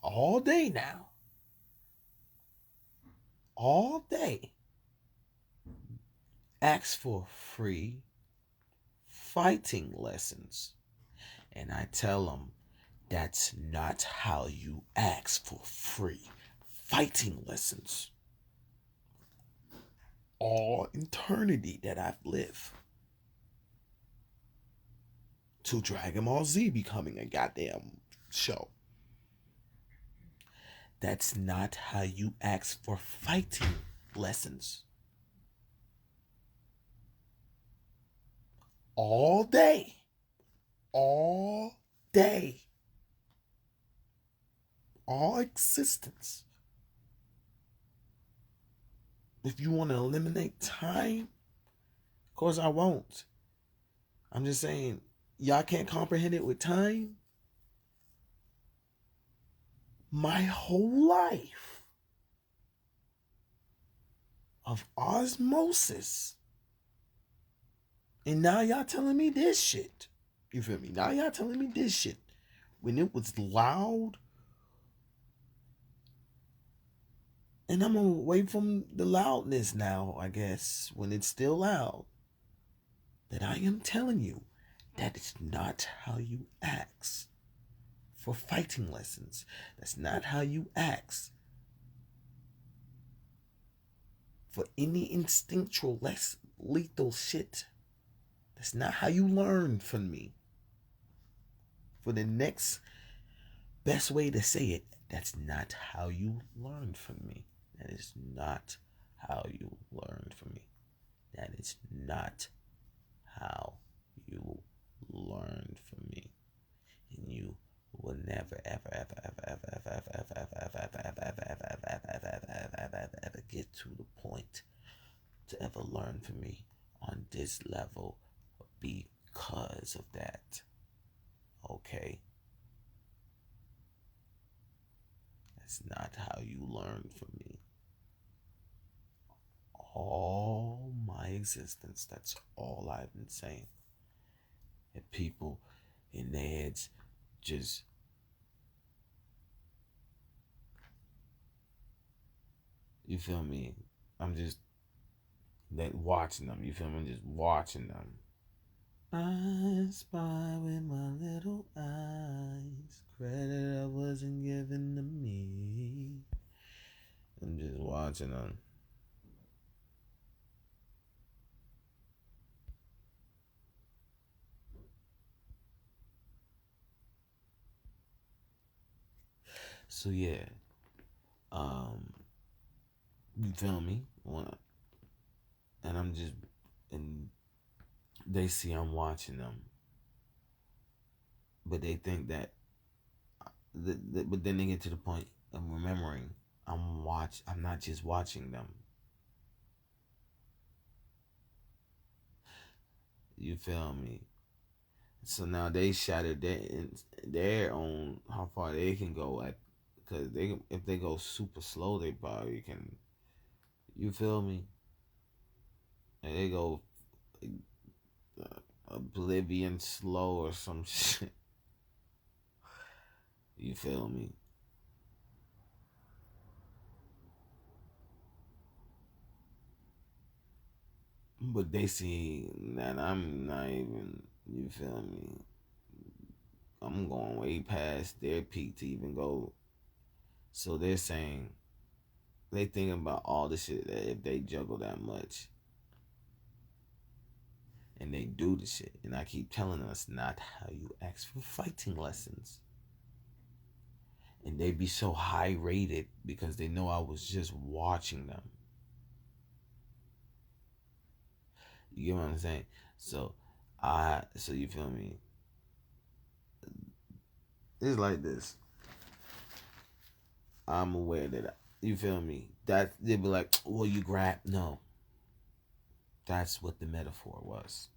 Speaker 1: now, all day, ask for free fighting lessons. And I tell them, that's not how you ask for free fighting lessons. All eternity that I've lived to Dragon Ball Z becoming a goddamn show. That's not how you ask for fighting lessons. All day. All day.
Speaker 2: all existence. If you want to eliminate time, of course I won't. I'm just saying, y'all can't comprehend it with time. My whole life of osmosis. And now y'all telling me this shit. You feel me? Now y'all telling me this shit. When it was loud. And I'm away from the loudness now, I guess, when it's still loud. That I am telling you that is not how you ask for fighting lessons. That's not how you ask for any instinctual, less lethal shit. That's not how you learn from me. For the next best way to say it, that's not how you learn from me. That is not how you learn from me. That is not how you learn from me. And you will never ever ever ever ever ever ever ever ever ever ever ever ever ever ever ever ever get to the point to ever learn from me on this level because of that. Okay? That's not how you learn from me. All my existence, that's all I've been saying. And people in their heads just you feel me? I'm just watching them. You feel me? I'm just watching them. I spy with my little eyes. Credit I wasn't given to me. I'm just watching them. So yeah, you feel me? And I'm just, and they see I'm watching them, but they think that, but then they get to the point of remembering I'm not just watching them. You feel me? So now they shattered their own how far they can go at, because if they go super slow, they probably can. You feel me? And they go oblivion slow or some shit. You feel me? But they see that I'm not even. You feel me? I'm going way past their peak to even go. So they're saying they thinking about all the shit that if they juggle that much and they do the shit. And I keep telling us not how you ask for fighting lessons. And they be so high rated because they know I was just watching them. You get what I'm saying? So you feel me? It's like this. I'm aware that you feel me. That they'd be like, well, you grab. No, that's what the metaphor was.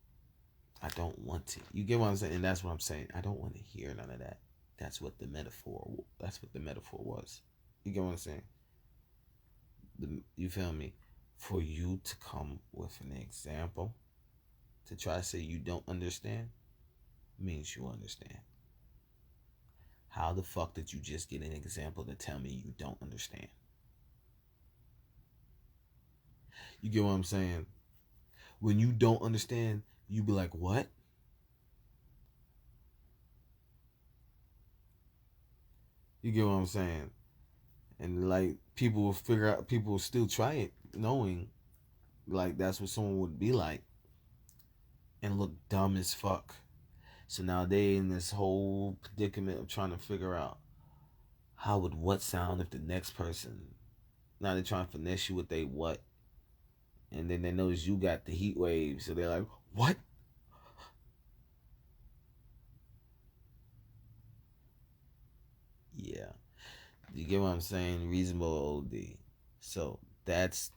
Speaker 2: I don't want to. You get what I'm saying? And that's what I'm saying. I don't want to hear none of that. That's what the metaphor. That's what the metaphor was. You get what I'm saying? You feel me? For you to come with an example to try to say you don't understand means you understand. How the fuck did you just get an example to tell me you don't understand? You get what I'm saying? When you don't understand, you be like, what? You get what I'm saying? And like people will figure out, people will still try it, knowing like that's what someone would be like, and look dumb as fuck. So now they in this whole predicament of trying to figure out how would what sound if the next person. Now they're trying to finesse you with they what, and then they notice you got the heat wave, so they're like, what? Yeah,
Speaker 1: You get what I'm saying? Reasonable OD. So that's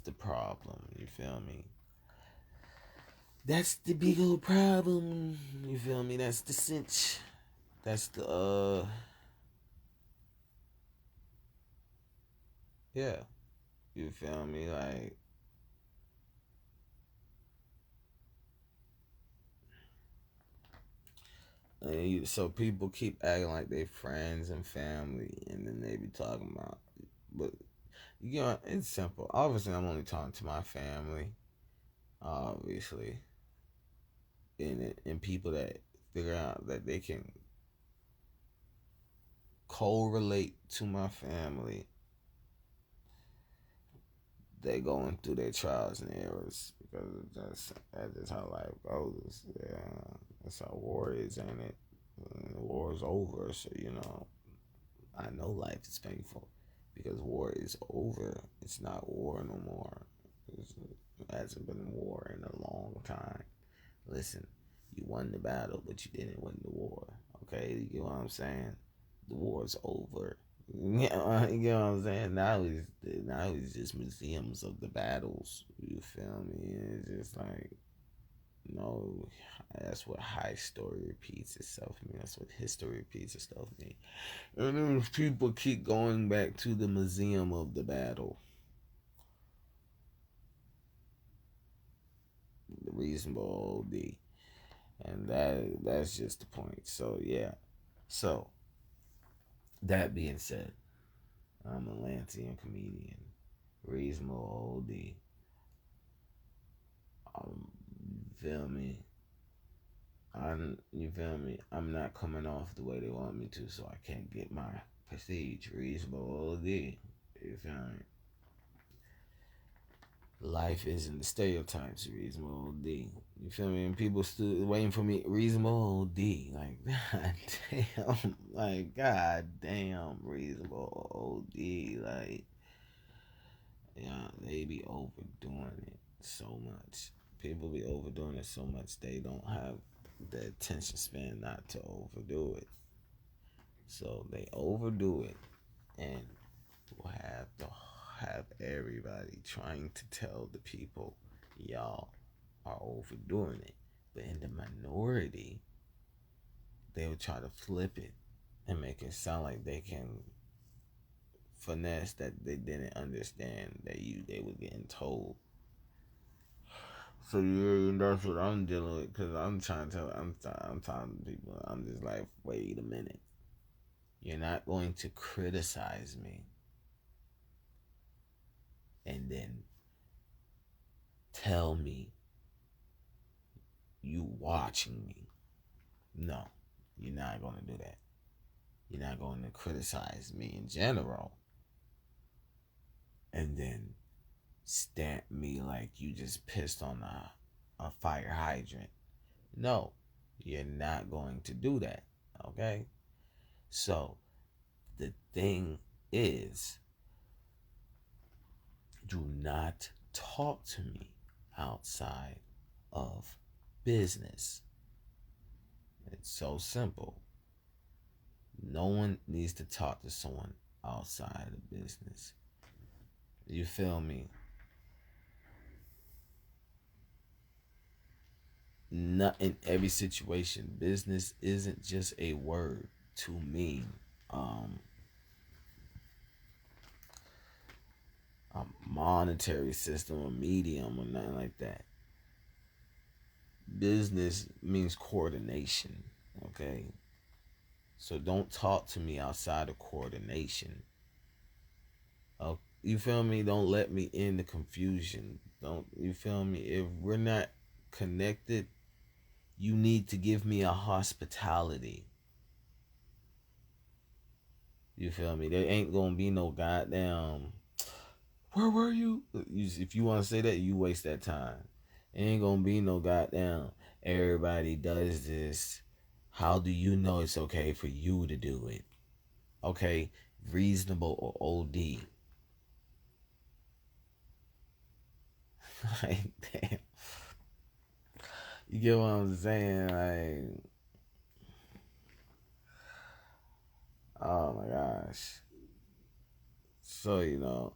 Speaker 1: the problem. You feel me? That's the big old problem. You feel me? That's the cinch. That's the yeah. You feel me? Like so people keep acting like they friends and family, and then they be talking about, but you know, it's simple. Obviously, I'm only talking to my family, obviously, and people that figure out that they can correlate to my family. They going through their trials and errors because that's just how life goes. Yeah, that's how war is, ain't it? The war is over, so you know. I know life is painful because war is over. It's not war no more. It hasn't been war in a long time. Listen, you won the battle, but you didn't win the war. Okay, you get what I'm saying? The war's over. You get what I'm saying? Now it's just museums of the battles. You feel me? It's just like no, that's what high story repeats itself mean. That's what history repeats itself mean. And then people keep going back to the museum of the battle. The reasonable OD. And that's just the point. So yeah. So that being said, I'm a Lantian comedian. Reasonable OD. Feel me? You feel me? I'm not coming off the way they want me to, so I can't get my prestige. Reasonable OD. You feel me? Life isn't the stereotypes. Reasonable OD. You feel me? And people stood waiting for me. Reasonable OD. Like god damn. Like god damn. Reasonable OD. Like yeah, they be overdoing it so much. People be overdoing it so much they don't have the attention span not to overdo it. So they overdo it and will have to have everybody trying to tell the people y'all are overdoing it. But in the minority, they will try to flip it and make it sound like they can finesse that they didn't understand that they were getting told. So yeah, that's what I'm dealing with because I'm trying to tell. I'm telling people. I'm just like, wait a minute. You're not going to criticize me and then tell me you watching me. No, you're not going to do that. You're not going to criticize me in general and then stamp me like you just pissed on a fire hydrant. No, you're not going to do that. Okay? So, the thing is, do not talk to me outside of business. It's so simple. No one needs to talk to someone outside of business. You feel me? Not in every situation. Business isn't just a word to mean a monetary system or medium or nothing like that. Business means coordination, okay? So don't talk to me outside of coordination. Oh, you feel me? Don't let me in the confusion. Don't you feel me? If we're not connected, you need to give me a hospitality. You feel me? There ain't gonna be no goddamn. Where were you? If you want to say that, you waste that time. Ain't gonna be no goddamn. Everybody does this. How do you know it's okay for you to do it? Okay, reasonable or OD. Like, damn. You get what I'm saying? Like, oh my gosh. So,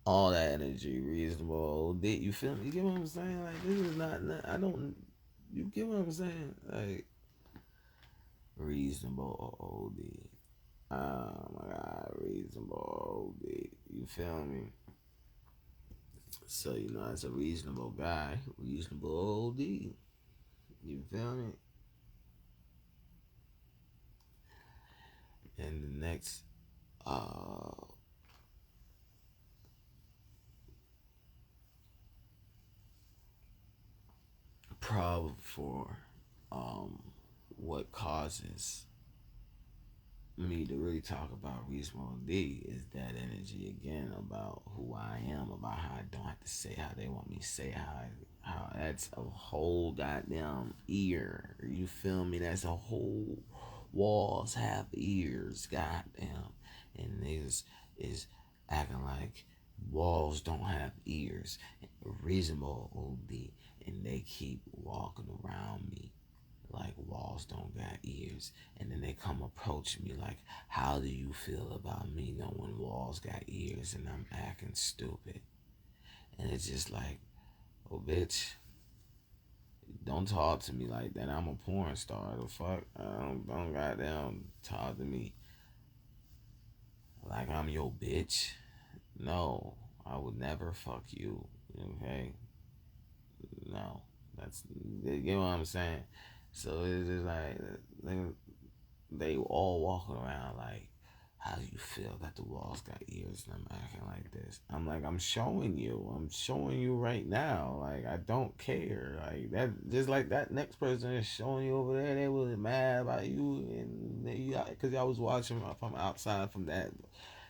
Speaker 1: all that energy, reasonable. You feel me? You get what I'm saying? Like, this is not, I don't, you get what I'm saying? Like, reasonable OD. Oh my God, reasonable OD. You feel me? So, as a reasonable guy, reasonable OD. You feel me? And the next problem for what causes me to really talk about reasonable D is that energy again about who I am, about how I don't have to say how they want me to say how that's a whole goddamn ear. You feel me? That's a whole walls have ears, goddamn. And niggas is acting like walls don't have ears. Reasonable OD, and they keep walking around me like walls don't got ears, and then they come approach me like, how do you feel about me knowing walls got ears and I'm acting stupid? And it's just like, oh bitch, don't talk to me like that. I'm a porn star. The fuck? Don't goddamn talk to me like I'm your bitch. No, I would never fuck you. Okay? No. That's, you know what I'm saying? So it's just like, they all walking around like, how do you feel that the walls got ears and I'm acting like this? I'm like, I'm showing you right now. Like, I don't care. Like that, just like that next person is showing you over there. They was mad about you, and because y'all was watching from outside from that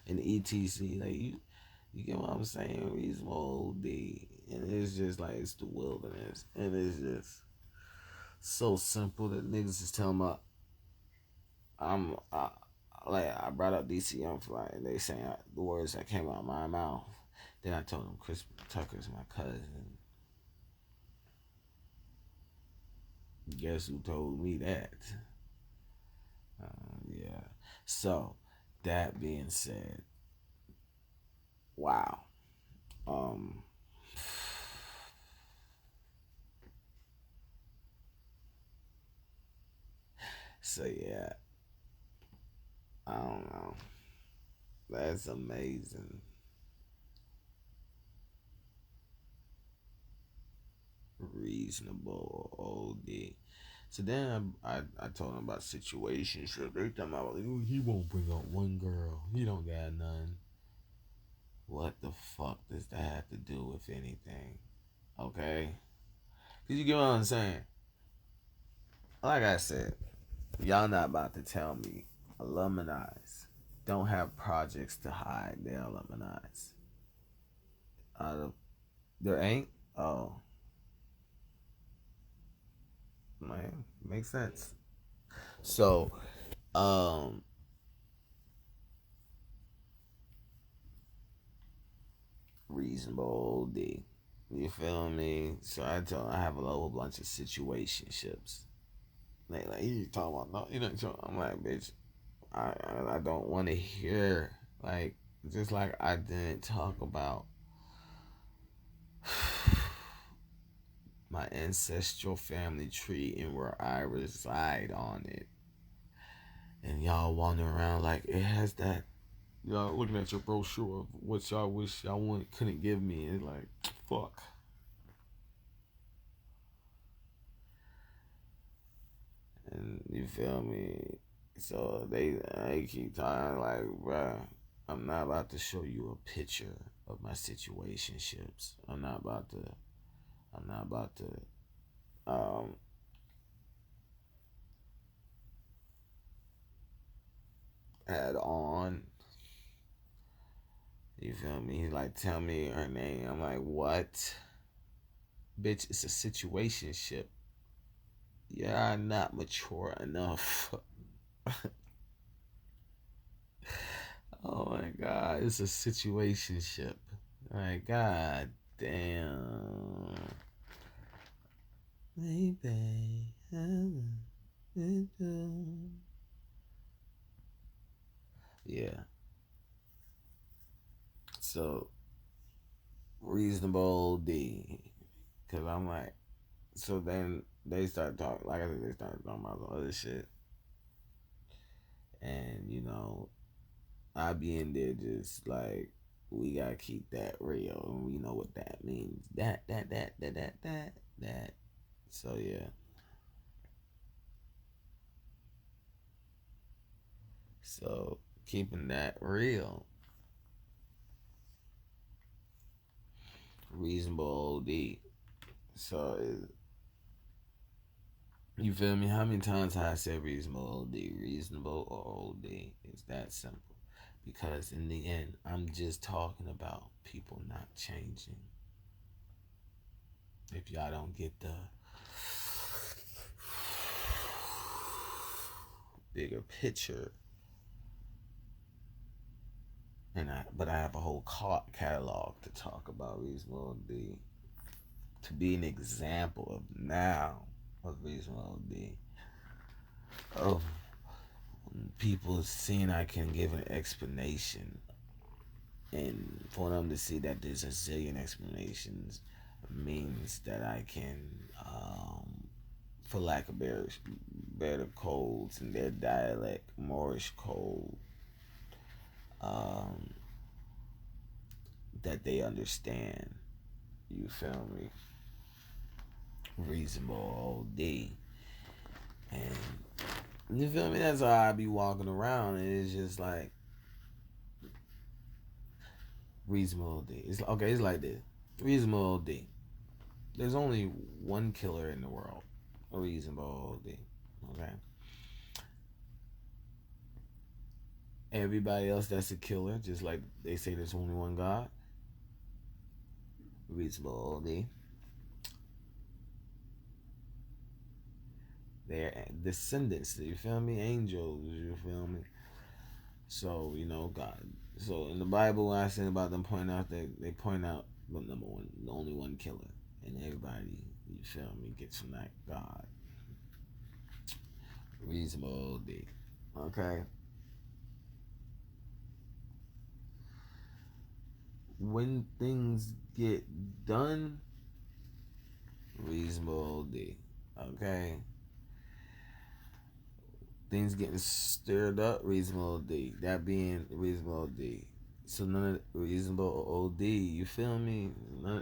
Speaker 1: in etc. Like you get what I'm saying? Reasonable D, and it's just like it's the wilderness, and it's just so simple that niggas is telling me I'm like I brought up DCM fly, and they saying the words that came out of my mouth. Then I told them Chris Tucker's my cousin. Guess who told me that? Yeah. So that being said, wow. Um. So yeah, I don't know. That's amazing. Reasonable OD. So then I told him about situationship. Every time I was like, he won't bring up one girl. He don't got none. What the fuck does that have to do with anything? Okay? Cause you get what I'm saying? Like I said, y'all not about to tell me alumni don't have projects to hide their alumni. There ain't? Oh, man, makes sense. So, um, reasonable D. You feel me? So I have a whole bunch of situationships. Like you talking about no, I'm like, bitch, I don't want to hear like just like I didn't talk about my ancestral family tree and where I reside on it, and y'all wandering around like it has that. Y'all looking at your brochure of what y'all wish y'all couldn't give me, and it's like, fuck. And you feel me? So they keep talking like, bruh, I'm not about to show you a picture of my situationships. I'm not about to um add on. You feel me? He's like, tell me her name. I'm like, what? Bitch, it's a situationship. You're not mature enough. Oh my god, it's a situationship. Like, god damn. Baby, Yeah. So reasonable D. Cause I'm like, so then they start talking. Like I said, they start talking about some other shit, and I be in there just like we gotta keep that real, and we know what that means. That. So yeah. So keeping that real, reasonable OD. So you feel me? How many times have I said reasonable OD? Reasonable or OD? It's that simple. Because in the end, I'm just talking about people not changing. If y'all don't get the bigger picture, but I have a whole catalog to talk about reasonable OD, to be an example of now of reasonable OD, of people seeing I can give an explanation, and for them to see that there's a zillion explanations means that I can, for lack of better codes in their dialect, Moorish code, um, that they understand. You feel me? Reasonable OD. And you feel me? That's how I be walking around, and it's just like reasonable OD. It's okay. It's like this. Reasonable OD. There's only one killer in the world. A reasonable OD. Okay. Everybody else that's a killer, just like they say there's only one God. Reasonable OD. They're descendants. You feel me? Angels. You feel me? So God. So in the Bible, when I said about them pointing out, they point out the number one, the only one killer, and everybody, you feel me, gets from that God. Reasonable OD. Okay. When things get done, reasonable OD. Okay. Things getting stirred up, reasonable OD. That being reasonable OD. So none of reasonable OD. You feel me?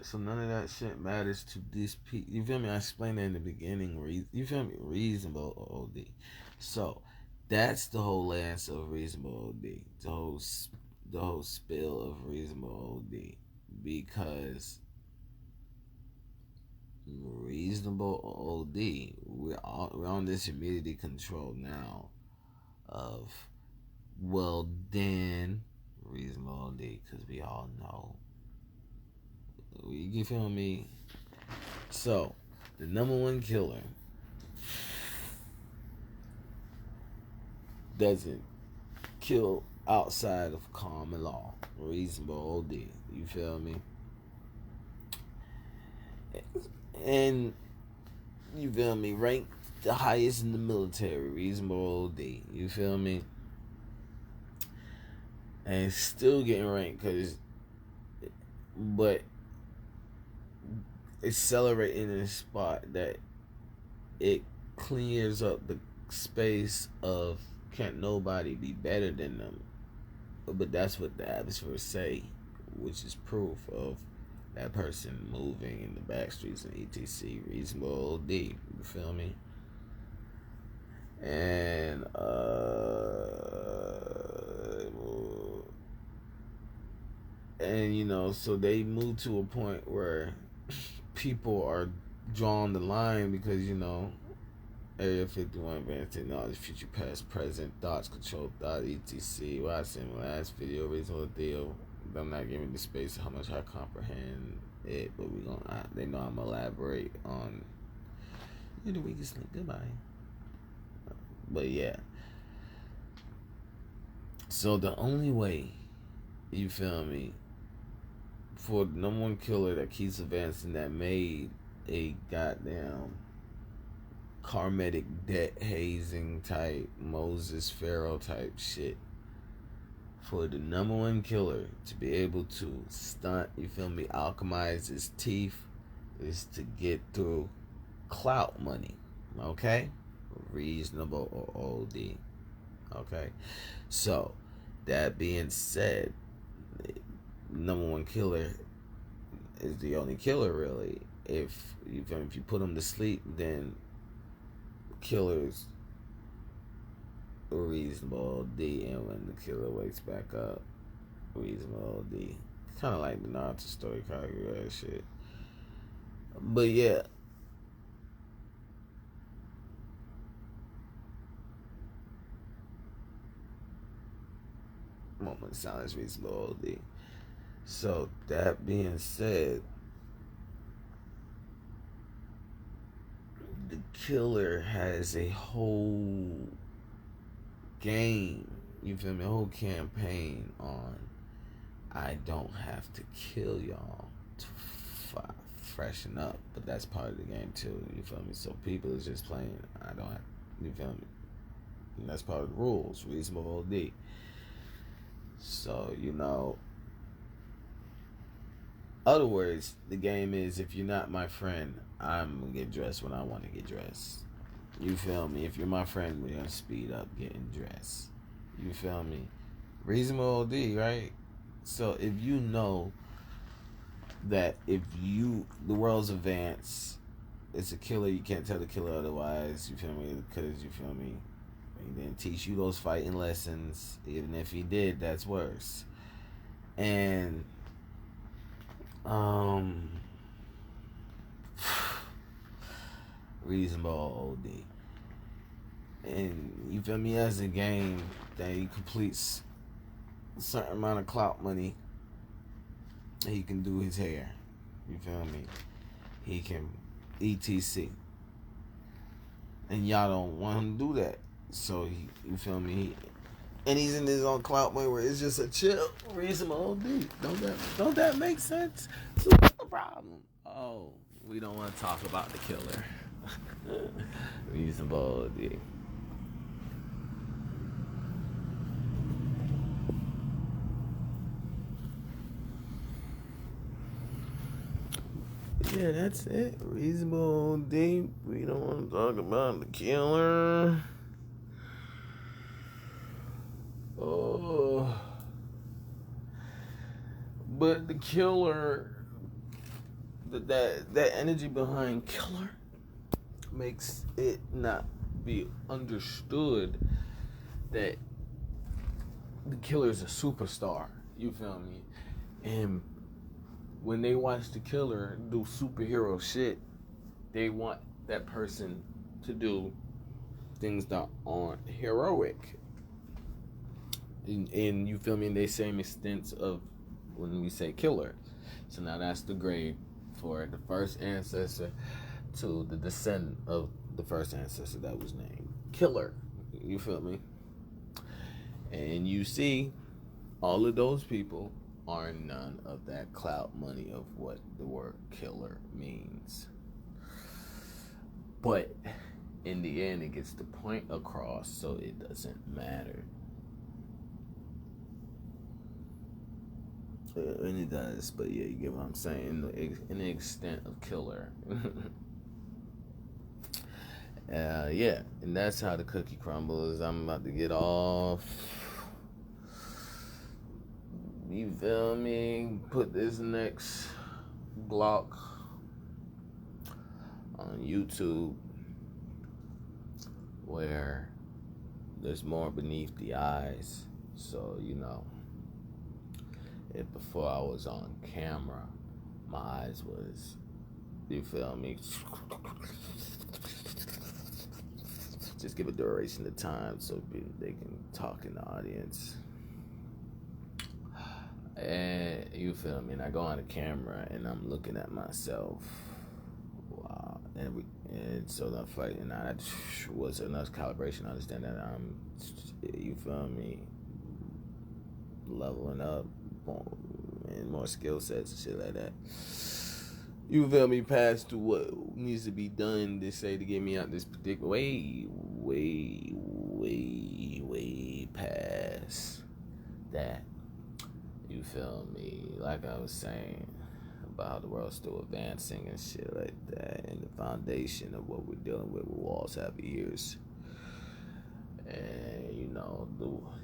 Speaker 1: So none of that shit matters to this people. You feel me? I explained that in the beginning. You feel me? Reasonable OD. So that's the whole answer of reasonable OD. The whole spill of reasonable OD, because reasonable OD, we're on this humidity control now of, well then, reasonable OD, because we all know, you feel me? So the number one killer doesn't kill outside of common law. Reasonable OD, you feel me? And you feel me, ranked the highest in the military, reasonable OD, you feel me? And still getting ranked, but accelerating in a spot that it clears up the space of can't nobody be better than them. But that's what the atmosphere say, which is proof of that person moving in the back streets and etc. Reasonable OD, you feel me? And so they move to a point where people are drawing the line, because Area 51 advanced technology, future, past, present, thoughts, control, thought, etc. What I said in my last video, reasonable deal. I'm not giving the space how much I comprehend it, but they know I'm elaborate on. You're the weakest link. Goodbye. But yeah. So the only way, you feel me, for the number one killer that keeps advancing, that made a goddamn karmatic debt hazing type Moses Pharaoh type shit, for the number one killer to be able to stunt, you feel me, alchemize his teeth is to get through clout money. Okay? Reasonable or OD. Okay? So, that being said, number one killer is the only killer really. If you put him to sleep, then killers reasonable D, and when the killer wakes back up, reasonable D. Kind of like the Naruto story, kind of that shit. But yeah. Moment of silence, reasonable D. So that being said, the killer has a whole game, you feel me, a whole campaign on I don't have to kill y'all to freshen up, but that's part of the game too, you feel me? So people is just playing, I don't have, you feel me? And that's part of the rules, reasonable OD. So, other words, the game is if you're not my friend, I'm gonna get dressed when I want to get dressed. You feel me? If you're my friend, we're gonna speed up getting dressed. You feel me? Reasonable OD, right? So if you know that the world's advanced, it's a killer, you can't tell the killer otherwise, you feel me? Because, you feel me? He didn't teach you those fighting lessons. Even if he did, that's worse. And reasonable OD. And you feel me, as a game that he completes a certain amount of clout money, he can do his hair. You feel me? He can ETC. And y'all don't want him to do that. So you feel me? And he's in his own clout money where it's just a chill, reasonable OD. Don't that make sense? So what's the problem? Oh, we don't want to talk about the killer. Reasonable OD. Yeah, that's it. Reasonable OD. We don't want to talk about the killer. Oh. But the killer, that energy behind killer makes it not be understood that the killer is a superstar. You feel me? And when they watch the killer do superhero shit, they want that person to do things that aren't heroic. And you feel me? In the same extent of when we say killer. So now that's the grade for the first ancestor to the descendant of the first ancestor that was named Killer. You feel me? And you see, all of those people are none of that clout money of what the word killer means. But in the end, it gets the point across, so it doesn't matter. And it does, but yeah, you get what I'm saying. In the extent of killer. Yeah, and that's how the cookie crumbles. I'm about to get off. You feel me? Put this next block on YouTube where there's more beneath the eyes. So, if before I was on camera, my eyes was, you feel me? Just give a duration of time so they can talk in the audience. And you feel me? And I go on the camera and I'm looking at myself. Wow. And so the fight, and I was enough calibration to understand that I'm, you feel me, leveling up and more skill sets and shit like that. You feel me? Past to what needs to be done to get me out this particular way past that. You feel me? Like I was saying about how the world's still advancing and shit like that, and the foundation of what we're dealing with will always have ears. And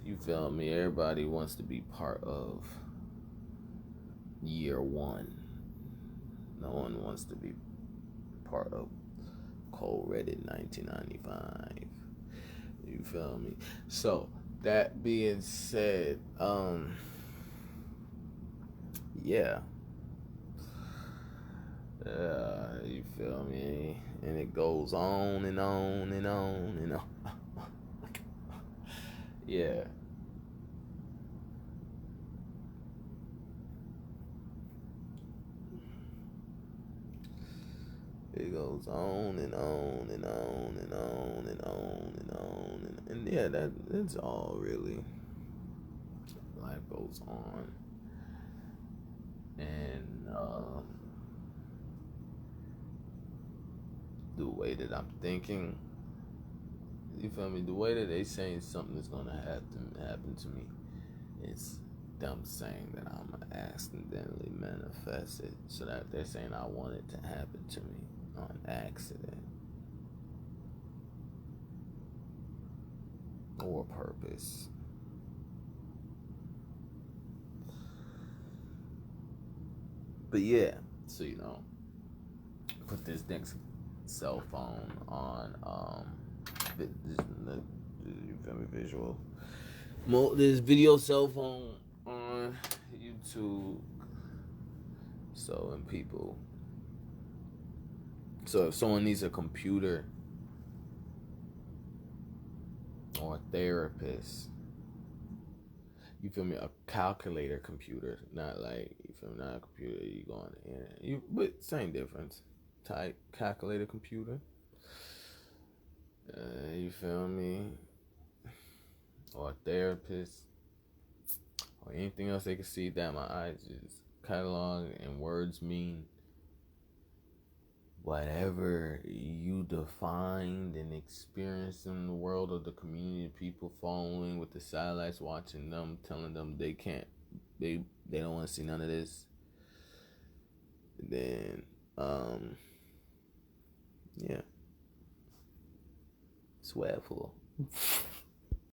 Speaker 1: you feel me? Everybody wants to be part of year one. No one wants to be part of Cold Reddit 1995. You feel me? So that being said, yeah. You feel me? And it goes on and on and on and on. Yeah. It goes on and on and on and on and on and on and yeah, that's all really. Life goes on, and the way that I'm thinking, you feel me? The way that they saying something is gonna happen to me, it's them saying that I'm gonna accidentally manifest it, so that they're saying I want it to happen to me on accident or purpose. But yeah, so put this next cell phone on you feel me, visual. This video cell phone on YouTube. So when people, so if someone needs a computer or a therapist, you feel me, a calculator computer, not like, you feel me, not a computer you go on the internet. But same difference. Type calculator computer. You feel me? Or a therapist, or anything else they can see that my eyes just catalog and words mean. Whatever you defined and experienced in the world of the community, people following with the satellites, watching them, telling them they can't, they don't want to see none of this. Then, yeah, swag full.